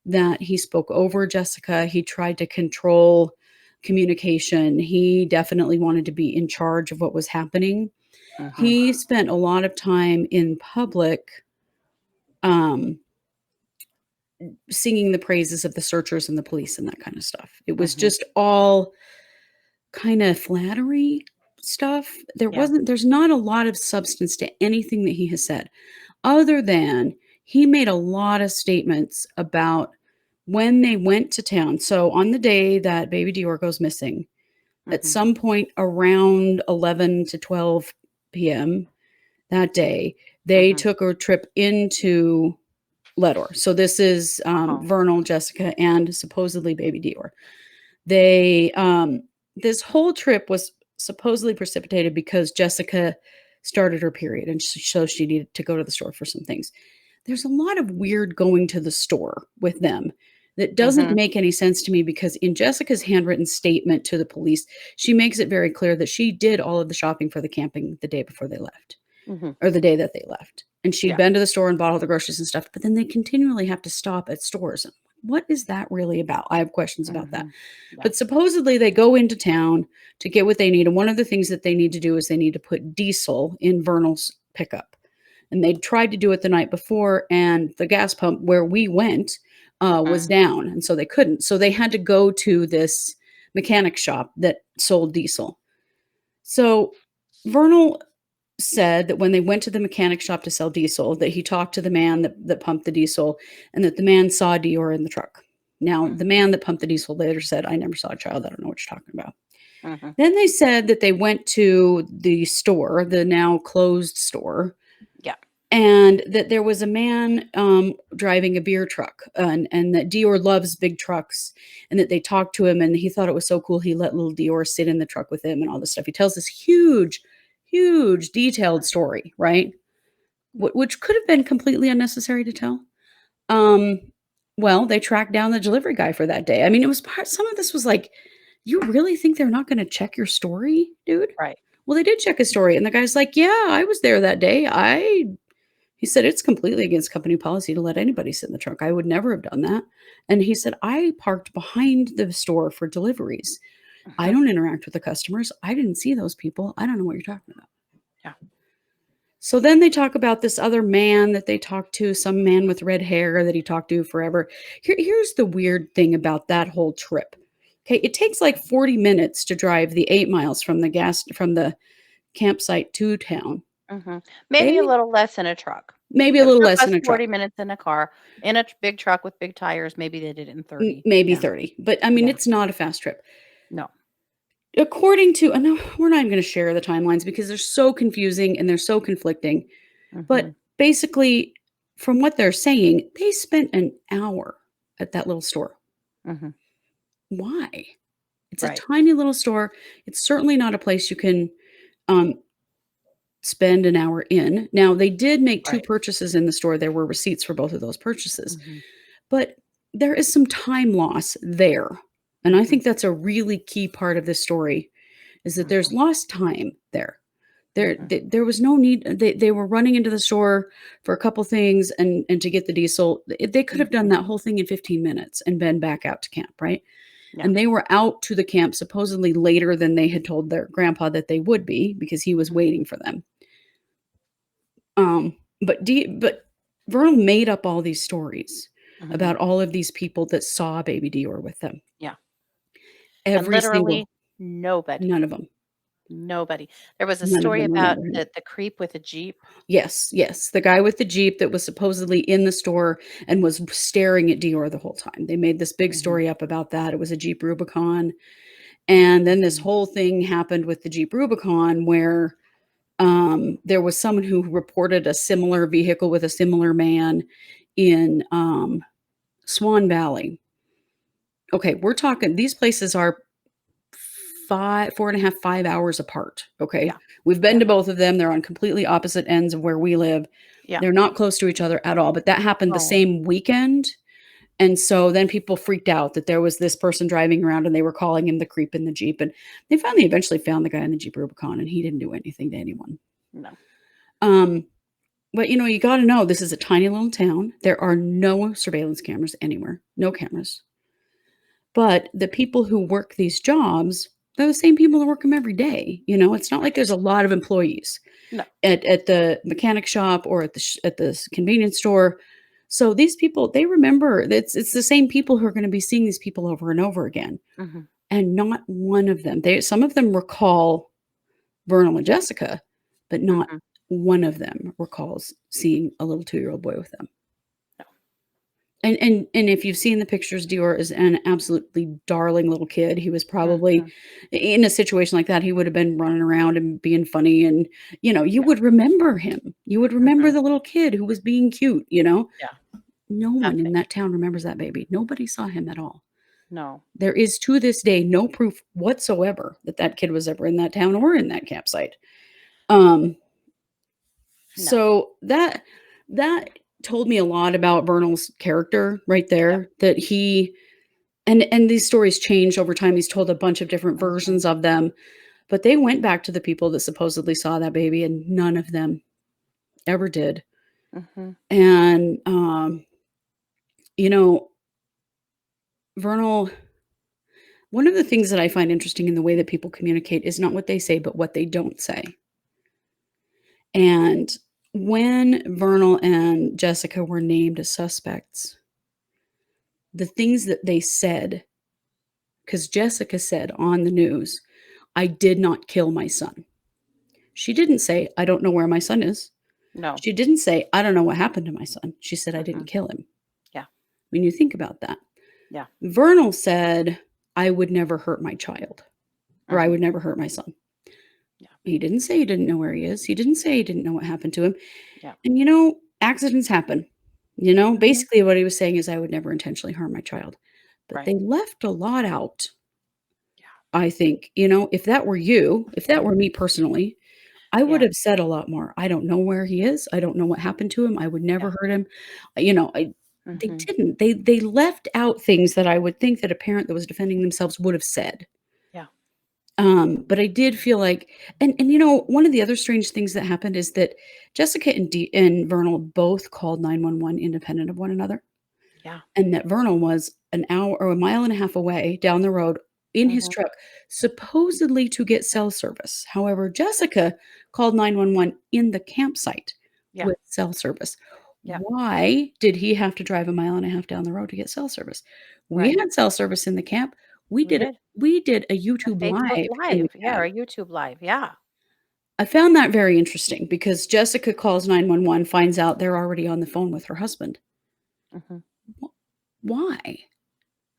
that he spoke over Jessica. He tried to control communication. He definitely wanted to be in charge of what was happening. Mm-hmm. He spent a lot of time in public um, singing the praises of the searchers and the police and that kind of stuff. It was Mm-hmm. just all kind of flattery stuff. Yeah. There's not a lot of substance to anything that he has said, other than he made a lot of statements about when they went to town. So on the day that baby Deorr goes missing, at Mm-hmm. some point around 11 to 12 p.m. that day, they Mm-hmm. took a trip into Leadore. So this is Uh-huh. Vernal, Jessica, and supposedly baby Deorr. They this whole trip was supposedly precipitated because Jessica started her period, and so she needed to go to the store for some things. There's a lot of weird going to the store with them that doesn't Mm-hmm. make any sense to me, because in Jessica's handwritten statement to the police, she makes it very clear that she did all of the shopping for the camping the day before they left, Mm-hmm. or the day that they left. And she'd Yeah. been to the store and bought all the groceries and stuff, but then they continually have to stop at stores. What is that really about? I have questions about that. Mm-hmm. Yeah. But supposedly they go into town to get what they need. And one of the things that they need to do is they need to put diesel in Vernal's pickup. And they tried to do it the night before, and the gas pump where we went was Mm-hmm. down. And so they couldn't. So they had to go to this mechanic shop that sold diesel. So Vernal said that when they went to the mechanic shop to sell diesel, that he talked to the man that pumped the diesel, and that the man saw Deorr in the truck. Now, the Mm-hmm. man that pumped the diesel later said, I never saw a child. I don't know what you're talking about. Mm-hmm. Then they said that they went to the store, the now closed store, Yeah. and that there was a man driving a beer truck, and that Deorr loves big trucks, and that they talked to him, and he thought it was so cool he let little Deorr sit in the truck with him and all this stuff. He tells this huge detailed story, right? Which could have been completely unnecessary to tell. Um, well, they tracked down the delivery guy for that day. I mean, it was some of this was like, you really think they're not going to check your story, dude? Right. Well, they did check his story, and the guy's like, yeah, I was there that day. He said, it's completely against company policy to let anybody sit in the trunk. I would never have done that. And he said, I parked behind the store for deliveries. I Mm-hmm. don't interact with the customers. I didn't see those people. I don't know what you're talking about. Yeah. So then they talk about this other man that they talked to, some man with red hair that he talked to forever. Here's the weird thing about that whole trip. Okay, it takes like 40 minutes to drive the 8 miles from the campsite to town. Mm-hmm. Maybe a They little less in a truck. maybe a If it little took less us in a 40 truck. minutes in a car, in a big truck with big tires, maybe they did it in 30. Maybe Yeah. 30. But I mean, Yeah. it's not a fast trip. No. According to, no, we're not even going to share the timelines because they're so confusing and they're so conflicting. Mm-hmm. But basically, from what they're saying, they spent an hour at that little store. Mm-hmm. Why? It's a Right. tiny little store. It's certainly not a place you can um, spend an hour in. Now, they did make 2 Right. purchases in the store. There were receipts for both of those purchases. Mm-hmm. But there is some time loss there. And I Mm-hmm. think that's a really key part of this story, is that there's Mm-hmm. lost time there. There, Mm-hmm. there was no need. They were running into the store for a couple things and to get the diesel. They could have done Mm-hmm. that whole thing in 15 minutes and been back out to camp, right? Yeah. And they were out to the camp supposedly later than they had told their grandpa that they would be, because he was waiting for them. But Vernal made up all these stories Mm-hmm. about all of these people that saw baby Deorr with them. Yeah. And Every single, literally nobody. none of them. Nobody. There was a None of story them about remember him. the creep with a Jeep. Yes, yes, the guy with the Jeep that was supposedly in the store and was staring at Deorr the whole time. They made this big Mhm, story up about that. It was a Jeep Rubicon, and then this mhm, whole thing happened with the Jeep Rubicon where, there was someone who reported a similar vehicle with a similar man in, Swan Valley. Okay, we're talking these places are 4.5, 5 hours apart, okay? yeah, We've been yep, to both of them, they're on completely opposite ends of where we live. yeah. They're not close to each other at all, but that happened the Oh, same weekend, and so then people freaked out that there was this person driving around and they were calling him the creep in the Jeep, and they finally eventually found the guy in the Jeep Rubicon, and he didn't do anything to anyone. no. Um, but, you gotta know this is a tiny little town. There are no surveillance cameras anywhere, no cameras. But the people who work these jobs, they're the same people that work them every day, It's not like there's Right. a lot of employees No. at the mechanic shop or at the convenience store. So these people, they remember it's the same people who are gonna be seeing these people over and over again, Mhm, and not one of them some of them recall Vernal and Jessica, but not mhm. one of them recalls seeing a little two-year-old boy with them. No. And if you've seen the pictures, Dior is an absolutely darling little kid. He was probably Mhm. in a situation like that, he would have been running around and being funny and, you Yeah. would remember him. You would remember Mhm. the little kid who was being cute. Yeah. No one in Nothing. that town remembers that baby. Nobody saw him at all. No. There is, to this day, no proof whatsoever that that kid was ever in that town or in that campsite. Um, No. so that told me a lot about Vernal's character right Yep. there, that he and these stories change over time. He's told a bunch of different Mhm, versions of them, but they went back to the people that supposedly saw that baby, and none of them ever did. mhm. And, you know, Vernal one of the things that I find interesting in the way that people communicate is not what they say, but what they don't say. And when Vernal and Jessica were named as suspects, the things that they said, because Jessica said on the news, "I did not kill my son." She didn't say, "I don't know where my son is." No. She didn't say, "I don't know what happened to my son." She said, "I didn't Mm-mm. kill him." Yeah. When you think about that. Yeah. Vernal said, "I would never hurt my child," or "I Mhm. would never hurt my son." Yeah. He didn't say he didn't know where he is. He didn't say he didn't know what happened to him. Yeah. And, accidents happen. Mhm. Basically what he was saying is, "I would never intentionally harm my child." But Right. they left a lot out, Yeah. I think. If that were you, if that were Mhm. me personally, I would Yeah. have said a lot more. "I don't know where he is. I don't know what happened to him. I would Yeah. never hurt him." They Mhm. didn't. They left out things that I would think that a parent that was defending themselves would have said. Yeah. But I did feel like and one of the other strange things that happened is that Jessica and Vernal both called 911 independent of one another, Yeah. and that Vernal was an hour or a mile and a half away down the road in his Mhm. truck, supposedly to get cell service. However, Jessica called 911 in the campsite Yeah. with cell service. Yeah. Why did he have to drive a mile and a half down the road to get cell service? We Right. had cell service in the camp. We did. We did a A YouTube Facebook Live in the Live. Yeah, or camp. a YouTube Live. Yeah. I found that very interesting because Jessica calls 911, finds out they're already on the phone with her husband. Mhm. Wh Why?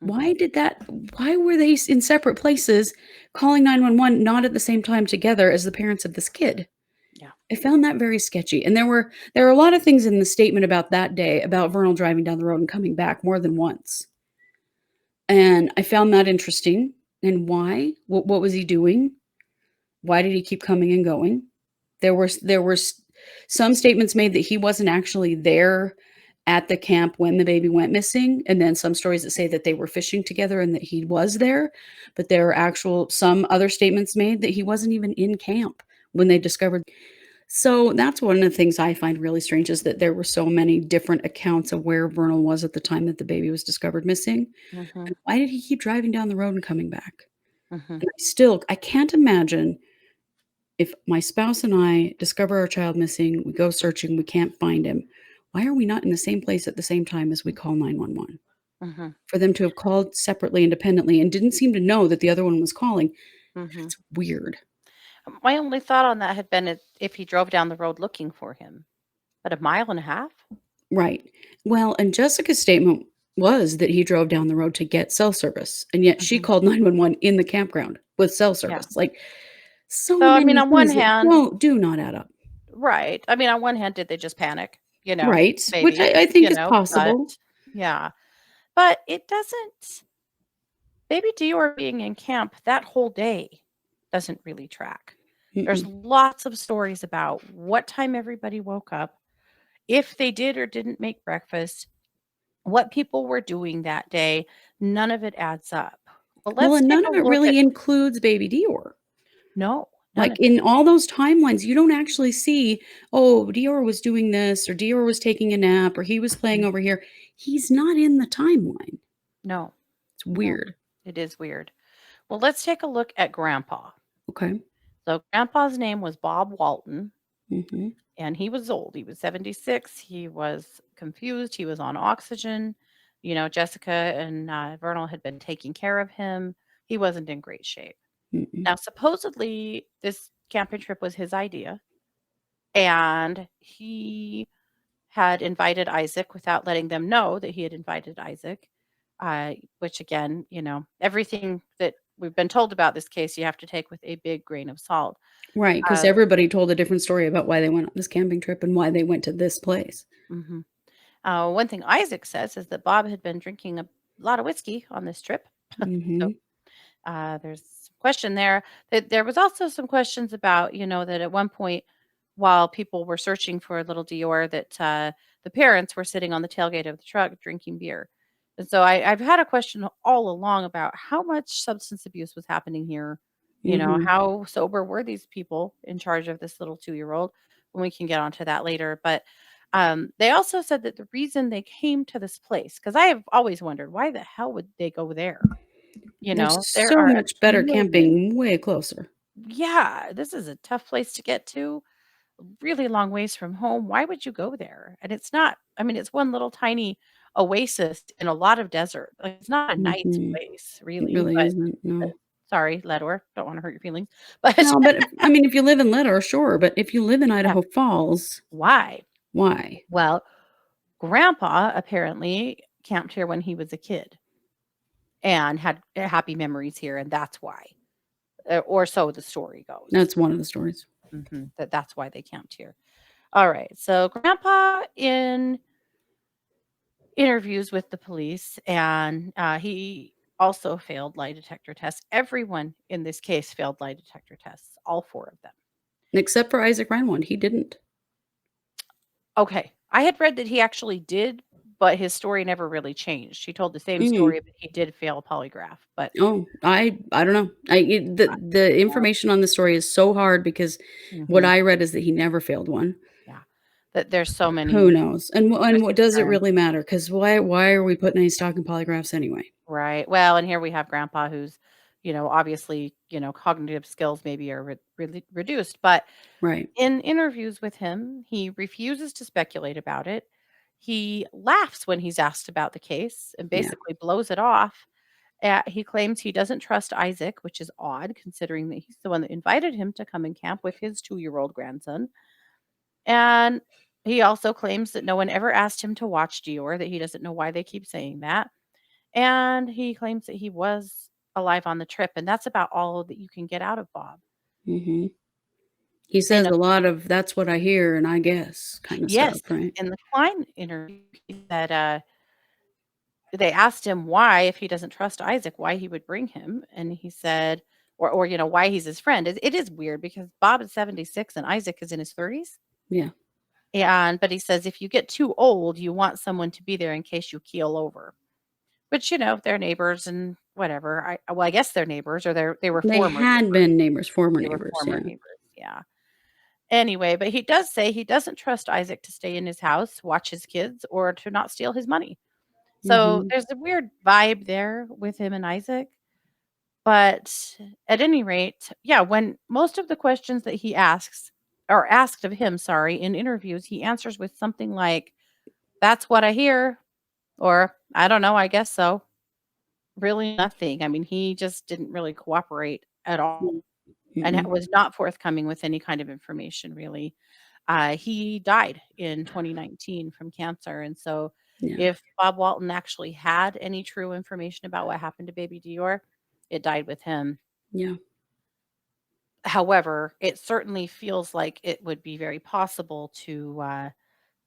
Mhm. Why were they in separate places calling 911 not at the same time together as the parents of this kid? Yeah. I found that very sketchy, and there were a lot of things in the statement about that day about Vernal driving down the road and coming back more than once, and I found that interesting. And why? What was he doing? Why did he keep coming and going? There were some statements made that he wasn't actually there at the camp when the baby went missing, and then some stories that say that they were fishing together and that he was there, but there are actual some other statements made that he wasn't even in camp when they discovered. So that's one of the things I find really strange is that there were so many different accounts of where Vernal was at the time that the baby was discovered missing. Mhm. And why did he keep driving down the road and coming back? Mhm. And I can't imagine if my spouse and I discover our child missing, we go searching, we can't find him, why are we not in the same place at the same time as we call 911? Mhm. For them to have called separately, independently, and didn't seem to know that the other one was calling, Mhm. that's weird. My only thought on that had been if he drove down the road looking for him. But a mile and a half? Right. Well, and Jessica's statement was that he drove down the road to get cell service, and yet she Mhm. called 911 in the campground with cell Yeah. service. Like, so So, I mean, many on one things that hand, do not add up. right. I mean, on one hand, did they just panic? Right, which Maybe, I think is but possible. yeah. But it doesn't Baby Deorr being in camp that whole day doesn't really track. There's Mm-mm. lots of stories about what time everybody woke up, if they did or didn't make breakfast, what people were doing that day. None of it adds up. But Well, let's and take none a of it look really at includes Baby Dior. no, none Like, of it. in all those timelines, you don't actually see, "Oh, Dior was doing this," or "Dior was taking a nap," or "He was playing Mhm. over here." He's not in the timeline. No, It's no, weird. it is weird. Well, let's take a look at Grandpa. Okay. So, Grandpa's name was Bob Walton, Mhm. and he was old. He was 76. He was confused. He was on oxygen. Jessica and Vernal had been taking care of him. He wasn't in great shape. Mm-mm. Now, supposedly, this camping trip was his idea, and he had invited Isaac without letting them know that he had invited Isaac. Which, again, everything that we've been told about this case, you have to take with a big grain of salt. Right, because Uh, everybody told a different story about why they went on this camping trip and why they went to this place. mhm. One thing Isaac says is that Bob had been drinking a lot of whiskey on this trip. So Mhm. there's some question there. There was also some questions about, that at one point, while people were searching for little Dior, that the parents were sitting on the tailgate of the truck drinking beer. And so I've had a question all along about how much substance abuse was happening here. Mhm. How sober were these people in charge of this little 2-year-old? And we can get onto that later. But they also said that the reason they came to this place, because I have always wondered, why the hell would they go there? There's There so are a much better million. camping way closer. Yeah, this is a tough place to get to, really long ways from home. Why would you go there? And it's not, I mean, it's one little tiny oasis in a lot of desert. Like, it's not a nice Mhm. place, It really. really But isn't, no. sorry, Ledor, don't want to hurt your feelings. But No, but if you live in Leadore, sure, but if you live in yeah, Idaho Falls, why? why? Well, Grandpa apparently camped here when he was a kid and had happy memories here, and that's why. Or so the story goes. That's one of the stories. That's why they camped here. All right. So Grandpa in interviews with the police, and he also failed lie detector tests. Everyone in this case failed lie detector tests, all 4 of them. Except for Isaac Reinwand, he didn't. Okay. I had read that he actually did, but his story never really changed. He told the same Mm. story, but he did fail a polygraph. But Oh, I don't know. The information on the story is so hard because what mhm, I read is that he never failed one. yeah, that there's so Who many knows? And twists what and does it turns. really matter? Because why are we putting any stock in polygraphs anyway? Right. Well, and here we have Grandpa who's, obviously, cognitive skills maybe are really reduced, but Right. in interviews with him, he refuses to speculate about it. He laughs when he's asked about the case and Yeah. basically blows it off. He claims he doesn't trust Isaac, which is odd considering that he's the one that invited him to come and camp with his 2-year-old grandson. And he also claims that no one ever asked him to watch Dior, that he doesn't know why they keep saying that. And he claims that he was alive on the trip. And that's about all that you can get out of Bob. Mhm. He In says a a lot of "That's what I hear and I guess" kinda Yes, stuff, right? in the Klein interview, he said, they asked him why, if he doesn't trust Isaac, why he would bring him, and he said, or why he's his friend. It is weird because Bob is 76 and Isaac is in his 30s, Yeah. but he says, "If you get too old, you want someone to be there in case you keel over," which, they're neighbors and whatever. I guess they're neighbors, or they were They former had neighbors. been neighbors, former They were neighbors, former yeah. neighbors, yeah. Anyway, but he does say he doesn't trust Isaac to stay in his house, watch his kids, or to not steal his money. So, Mhm. there's a weird vibe there with him and Isaac, but at any rate, yeah, when most of the questions that he asks or asked of him, sorry, in interviews, he answers with something like, "That's what I hear," or, "I don't know, I guess so." Really nothing. I mean, he just didn't really cooperate at Mm. all. and Mm-mm. was not forthcoming with any kind of information, really. He died in 2019 from cancer, and so Yeah. if Bob Walton actually had any true information about what happened to baby Deorr, it died with him. Yeah. However, it certainly feels like it would be very possible to,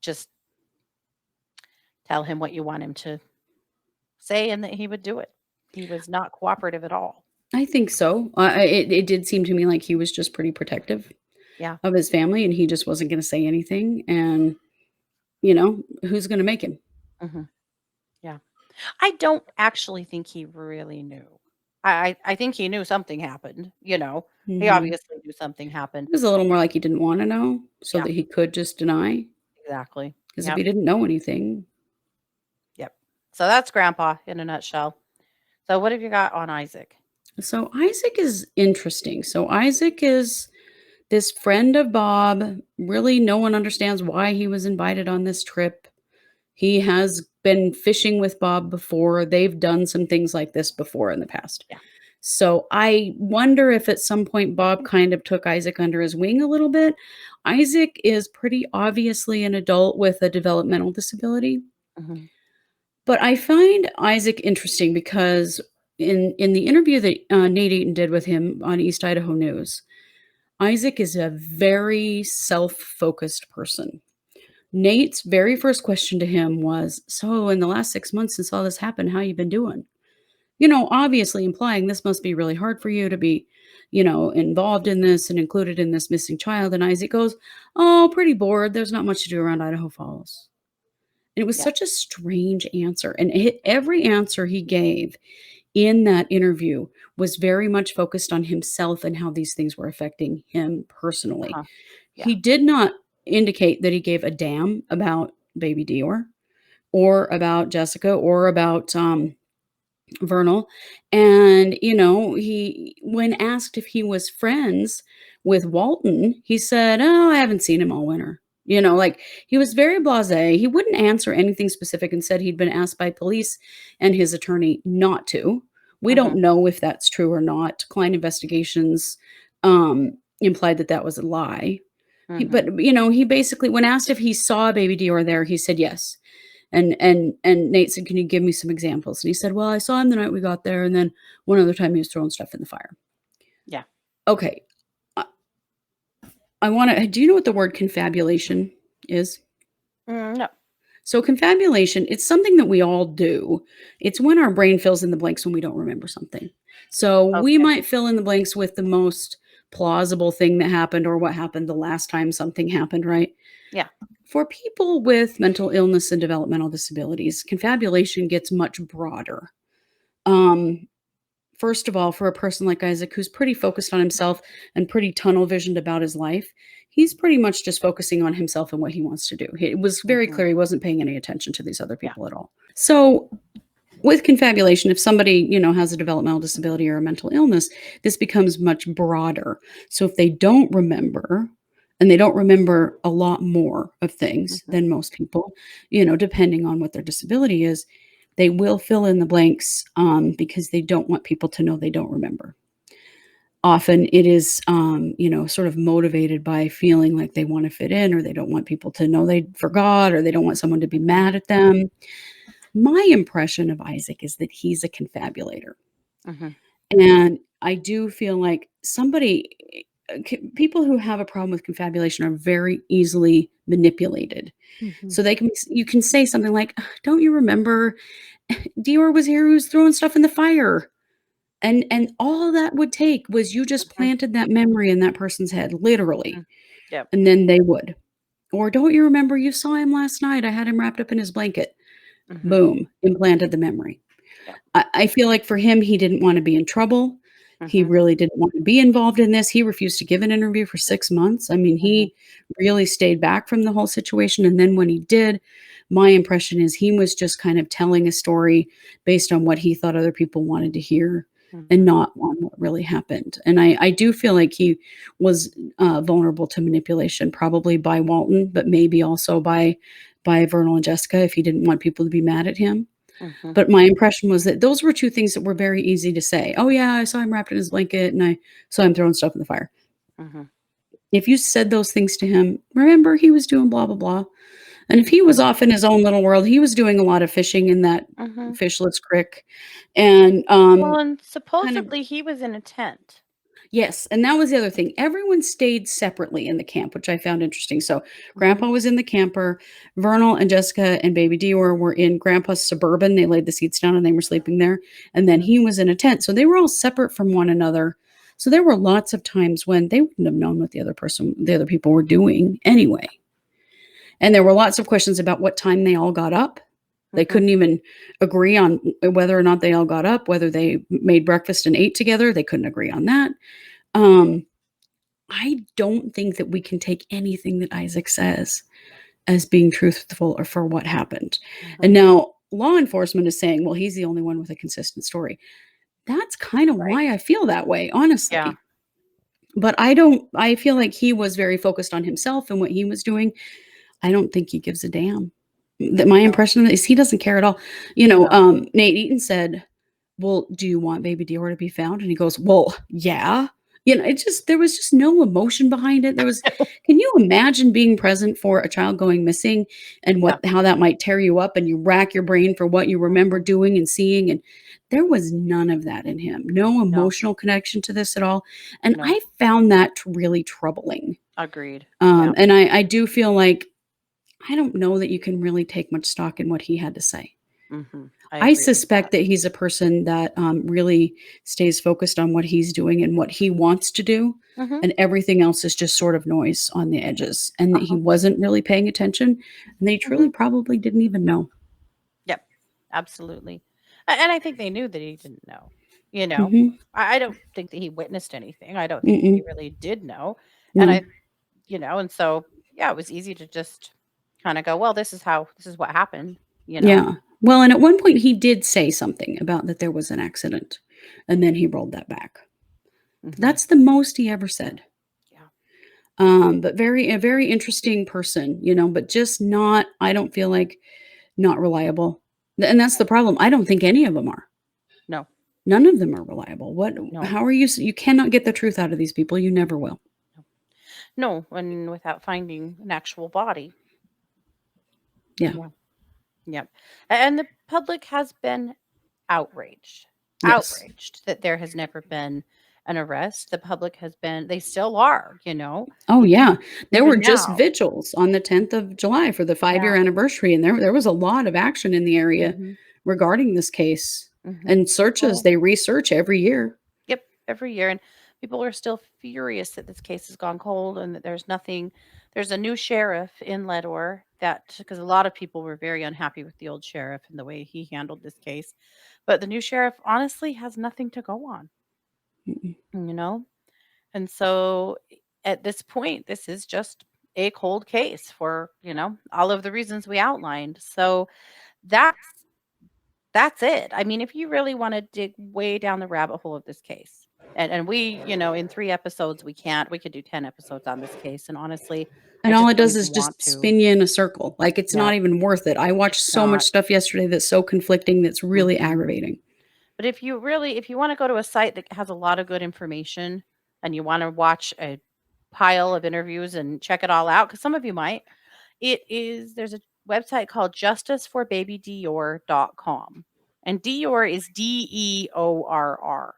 just tell him what you want him to say and that he would do it. He was not cooperative at all. I think so. It did seem to me like he was just pretty protective Yeah. of his family, and he just wasn't gonna say anything, and, who's gonna make him? Mhm. Yeah. I don't actually think he really knew. I think he knew something happened, you know? He Mhm. obviously knew something happened. It was a little more like he didn't wanna know so Yeah, that he could just deny. exactly. Because if he Yep, didn't know anything. yep. So that's grandpa in a nutshell. So what have you got on Isaac? So Isaac is interesting. So Isaac is this friend of Bob. Really, no one understands why he was invited on this trip. He has been fishing with Bob before. They've done some things like this before in the past. Yeah. So I wonder if at some point Bob kind of took Isaac under his wing a little bit. Isaac is pretty obviously an adult with a developmental disability. Mhm. But I find Isaac interesting because in the interview that Nate Eaton did with him on East Idaho News, Isaac is a very self-focused person. Nate's very first question to him was, "So in the last 6 months since all this happened, how you been doing?" Obviously implying this must be really hard for you to be, involved in this and included in this missing child. And Isaac goes, "Oh, pretty bored. There's not much to do around Idaho Falls." It was Yeah. such a strange answer, and every answer he gave in that interview was very much focused on himself and how these things were affecting him personally. Uh-huh. Yeah. He did not indicate that he gave a damn about baby Dior or about Jessica or about, Vernal. And, he when asked if he was friends with Walton, he said, "Oh, I haven't seen him all winter." Like he was very blasé. He wouldn't answer anything specific and said he'd been asked by police and his attorney not to. We don't Mhm. know if that's true or not. Client investigations implied that that was a lie. Mhm. He basically, when asked if he saw baby Dior there, he said yes. And Nate said, "Can you give me some examples?" And he said, "Well, I saw him the night we got there, and then one other time he was throwing stuff in the fire." Yeah. Okay, I I wanna do you know what the word confabulation is? No. So confabulation, it's something that we all do. It's when our brain fills in the blanks when we don't remember something. So we Okay. might fill in the blanks with the most plausible thing that happened or what happened the last time something happened, right? Yeah. For people with mental illness and developmental disabilities, confabulation gets much broader. Um, First of all, for a person like Isaac, who's pretty focused on himself and pretty tunnel visioned about his life, he's pretty much just focusing on himself and what he wants to do. It was very Mhm. clear he wasn't paying any attention to these other Yeah. people at all. So, with confabulation, if somebody, has a developmental disability or a mental illness, this becomes much broader. So, if they don't remember, and they don't remember a lot more of things Mhm. than most people, depending on what their disability is, they will fill in the blanks because they don't want people to know they don't remember. Often it is, sort of motivated by feeling like they want to fit in or they don't want people to know they forgot or they don't want someone to be Mhm. mad at them. My impression of Isaac is that he's a confabulator. Mhm. And I do feel like people who have a problem with confabulation are very easily manipulated. Mhm. So you can say something like, "Don't you remember Dior was here who was throwing stuff in the fire?" And all that would take was you just Mhm. planted that memory in that person's head, literally, Mhm. Yep. and then they would. Or, "Don't you remember you saw him last night? I had him wrapped up in his blanket." Mhm. Boom, implanted the memory. Yep. I feel like for him, he didn't wanna be in trouble. He Mhm. really didn't want to be involved in this. He refused to give an interview for 6 months. I mean, Mhm. he really stayed back from the whole situation, and then when he did, my impression is he was just kind of telling a story based on what he thought other people wanted to hear and Mhm. not on what really happened, and I do feel like he was, vulnerable to manipulation, probably by Walton, but maybe also by Vernal and Jessica if he didn't want people to be mad at him. Mhm. But my impression was that those were 2 things that were very easy to say. "Oh, yeah, I saw him wrapped in his blanket, and I saw him throwing stuff in the fire." Mhm. If you said those things to him, "Remember, he was doing blah, blah, blah." And if he was Mhm. off in his own little world, he was doing a lot of fishing in that Mhm. fishless creek, and, Well, and kind of supposedly he was in a tent. yes, and that was the other thing. Everyone stayed separately in the camp, which I found interesting. So Mhm. Grandpa was in the camper. Vernal and Jessica and baby Deorr were in Grandpa's Suburban. They laid the seats down and they were sleeping there. And then Mhm. he was in a tent. So they were all separate from one another. So there were lots of times when they wouldn't have known what the other people were doing anyway. And there were lots of questions about what time they all got up. They Mhm. couldn't even agree on whether or not they all got up, whether they made breakfast and ate together. They couldn't agree on that. Um, I don't think that we can take anything that Isaac says as being truthful or for what happened. And Mhm. now law enforcement is saying, well, he's the only one with a consistent story. That's kind of Right. why I feel that way, Yeah. honestly. But I feel like he was very focused on himself and what he was doing. I don't think he gives a damn. That my No. impression of it is he doesn't care at all. No. Nate Eaton said, "Well, do you want baby Dior to be found?" And he goes, "Well, yeah." It just there was just no emotion behind it. Can you imagine being present for a child going missing and Yeah. how that might tear you up and you rack your brain for what you remember Mhm. doing and seeing? And there was none of that in him. No No. emotional connection to this at all. And No. I found that really troubling. Agreed. Yeah. And I do feel like I don't know that you can really take much stock in what he had to say. Mhm. I I agree with suspect that. that he's a person that really stays focused on what he's doing and what he wants to do, Mhm. and everything else is just sort of noise on the edges, and that he Uh-huh. wasn't really paying attention, and that he truly Mhm. probably didn't even know. Yep. Absolutely. And I think they knew that he didn't know. You know, Mhm. I don't think that he witnessed anything. I don't think that he Mm-mm. really did know. And No. and so yeah, it was easy to just kind of go, well, this is what happened. You know. Yeah. Well, and at one point he did say something about that there was an accident, and then he rolled that back. But Mhm. that's the most he ever said. Yeah. But a very interesting person, but just not, I don't feel like, not reliable. And that's the problem. I don't think any of them are. No. None of them are reliable. No. How are you cannot get the truth out of these people. You never will. No. No. And without finding an actual body. Yeah. Yeah. Yep. And the public has been outraged. Yes. Outraged that there has never been an arrest. The public has been they still are, Oh yeah. There were even just now. vigils on the 10th of July for the 5-year Yeah. anniversary, and there was a lot of action in the area Mhm. regarding this case. Mhm. And searches, People they research every year. Yep, every year, and people are still furious that this case has gone cold and that there's a new sheriff in Leadore that because a lot of people were very unhappy with the old sheriff and the way he handled this case. But the new sheriff honestly has nothing to go on, Mm-mm. you know? And so at this point, this is just a cold case for, all of the reasons we outlined. So that's that's it. I mean, if you really want to dig way down the rabbit hole of this case, and we, in 3 episodes, we could do 10 episodes on this case. And honestly, I And all just it don't does even is want just to. spin you in a circle. Like, it's Yeah, not even worth it. I watched it's so much not. stuff yesterday that's so conflicting that's really Mhm. aggravating. But if you want to go to a site that has a lot of good information and you want to watch a pile of interviews and check it all out, because some of you might, there's a website called justiceforbabydeorr.com. And Deorr is Deorr.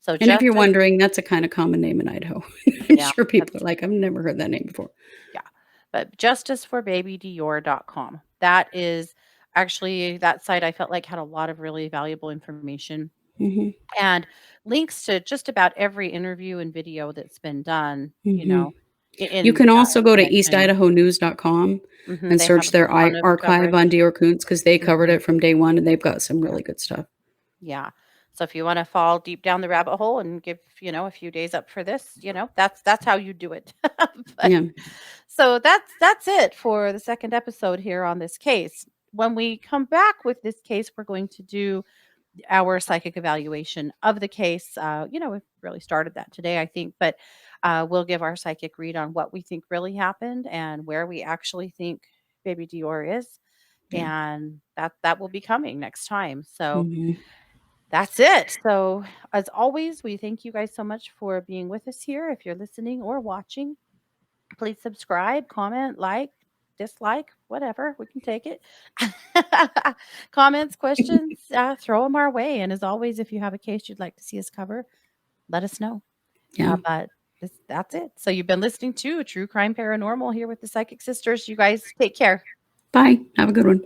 So And if you're justice, wondering, that's a kinda common name in Idaho. I'm yeah, sure people are that's like, "I've never heard that name before." yeah. But justiceforbabydeorr.com. That is actually that site I felt like had a lot of really valuable information Mhm, and links to just about every interview and video that's been done, mhm. You in can that also go to connection. eastidahonews.com and They have search a their ton I of archive coverage. on Deorr Kunz because they covered Mhm. it from day one, and they've got some Yeah. really good stuff. Yeah. So if you wanna fall deep down the rabbit hole and give, a few days up for this, that's how you do it. But Yeah. so that's it for the second episode here on this case. When we come back with this case, we're going to do our psychic evaluation of the case. We've really started that today, I think, but we'll give our psychic read on what we think really happened and where we actually think baby Dior is. Yeah. and that will be coming next time. So Mhm. that's it. So as always, we thank you guys so much for being with us here. If you're listening or watching, please subscribe, comment, like, dislike, whatever. We can take it. Comments, questions, throw them our way. And as always, if you have a case you'd like to see us cover, let us know. Yeah. But that's it. So you've been listening to True Crime Paranormal here with the Psychic Sisters. You guys take care. Bye. Have a good one.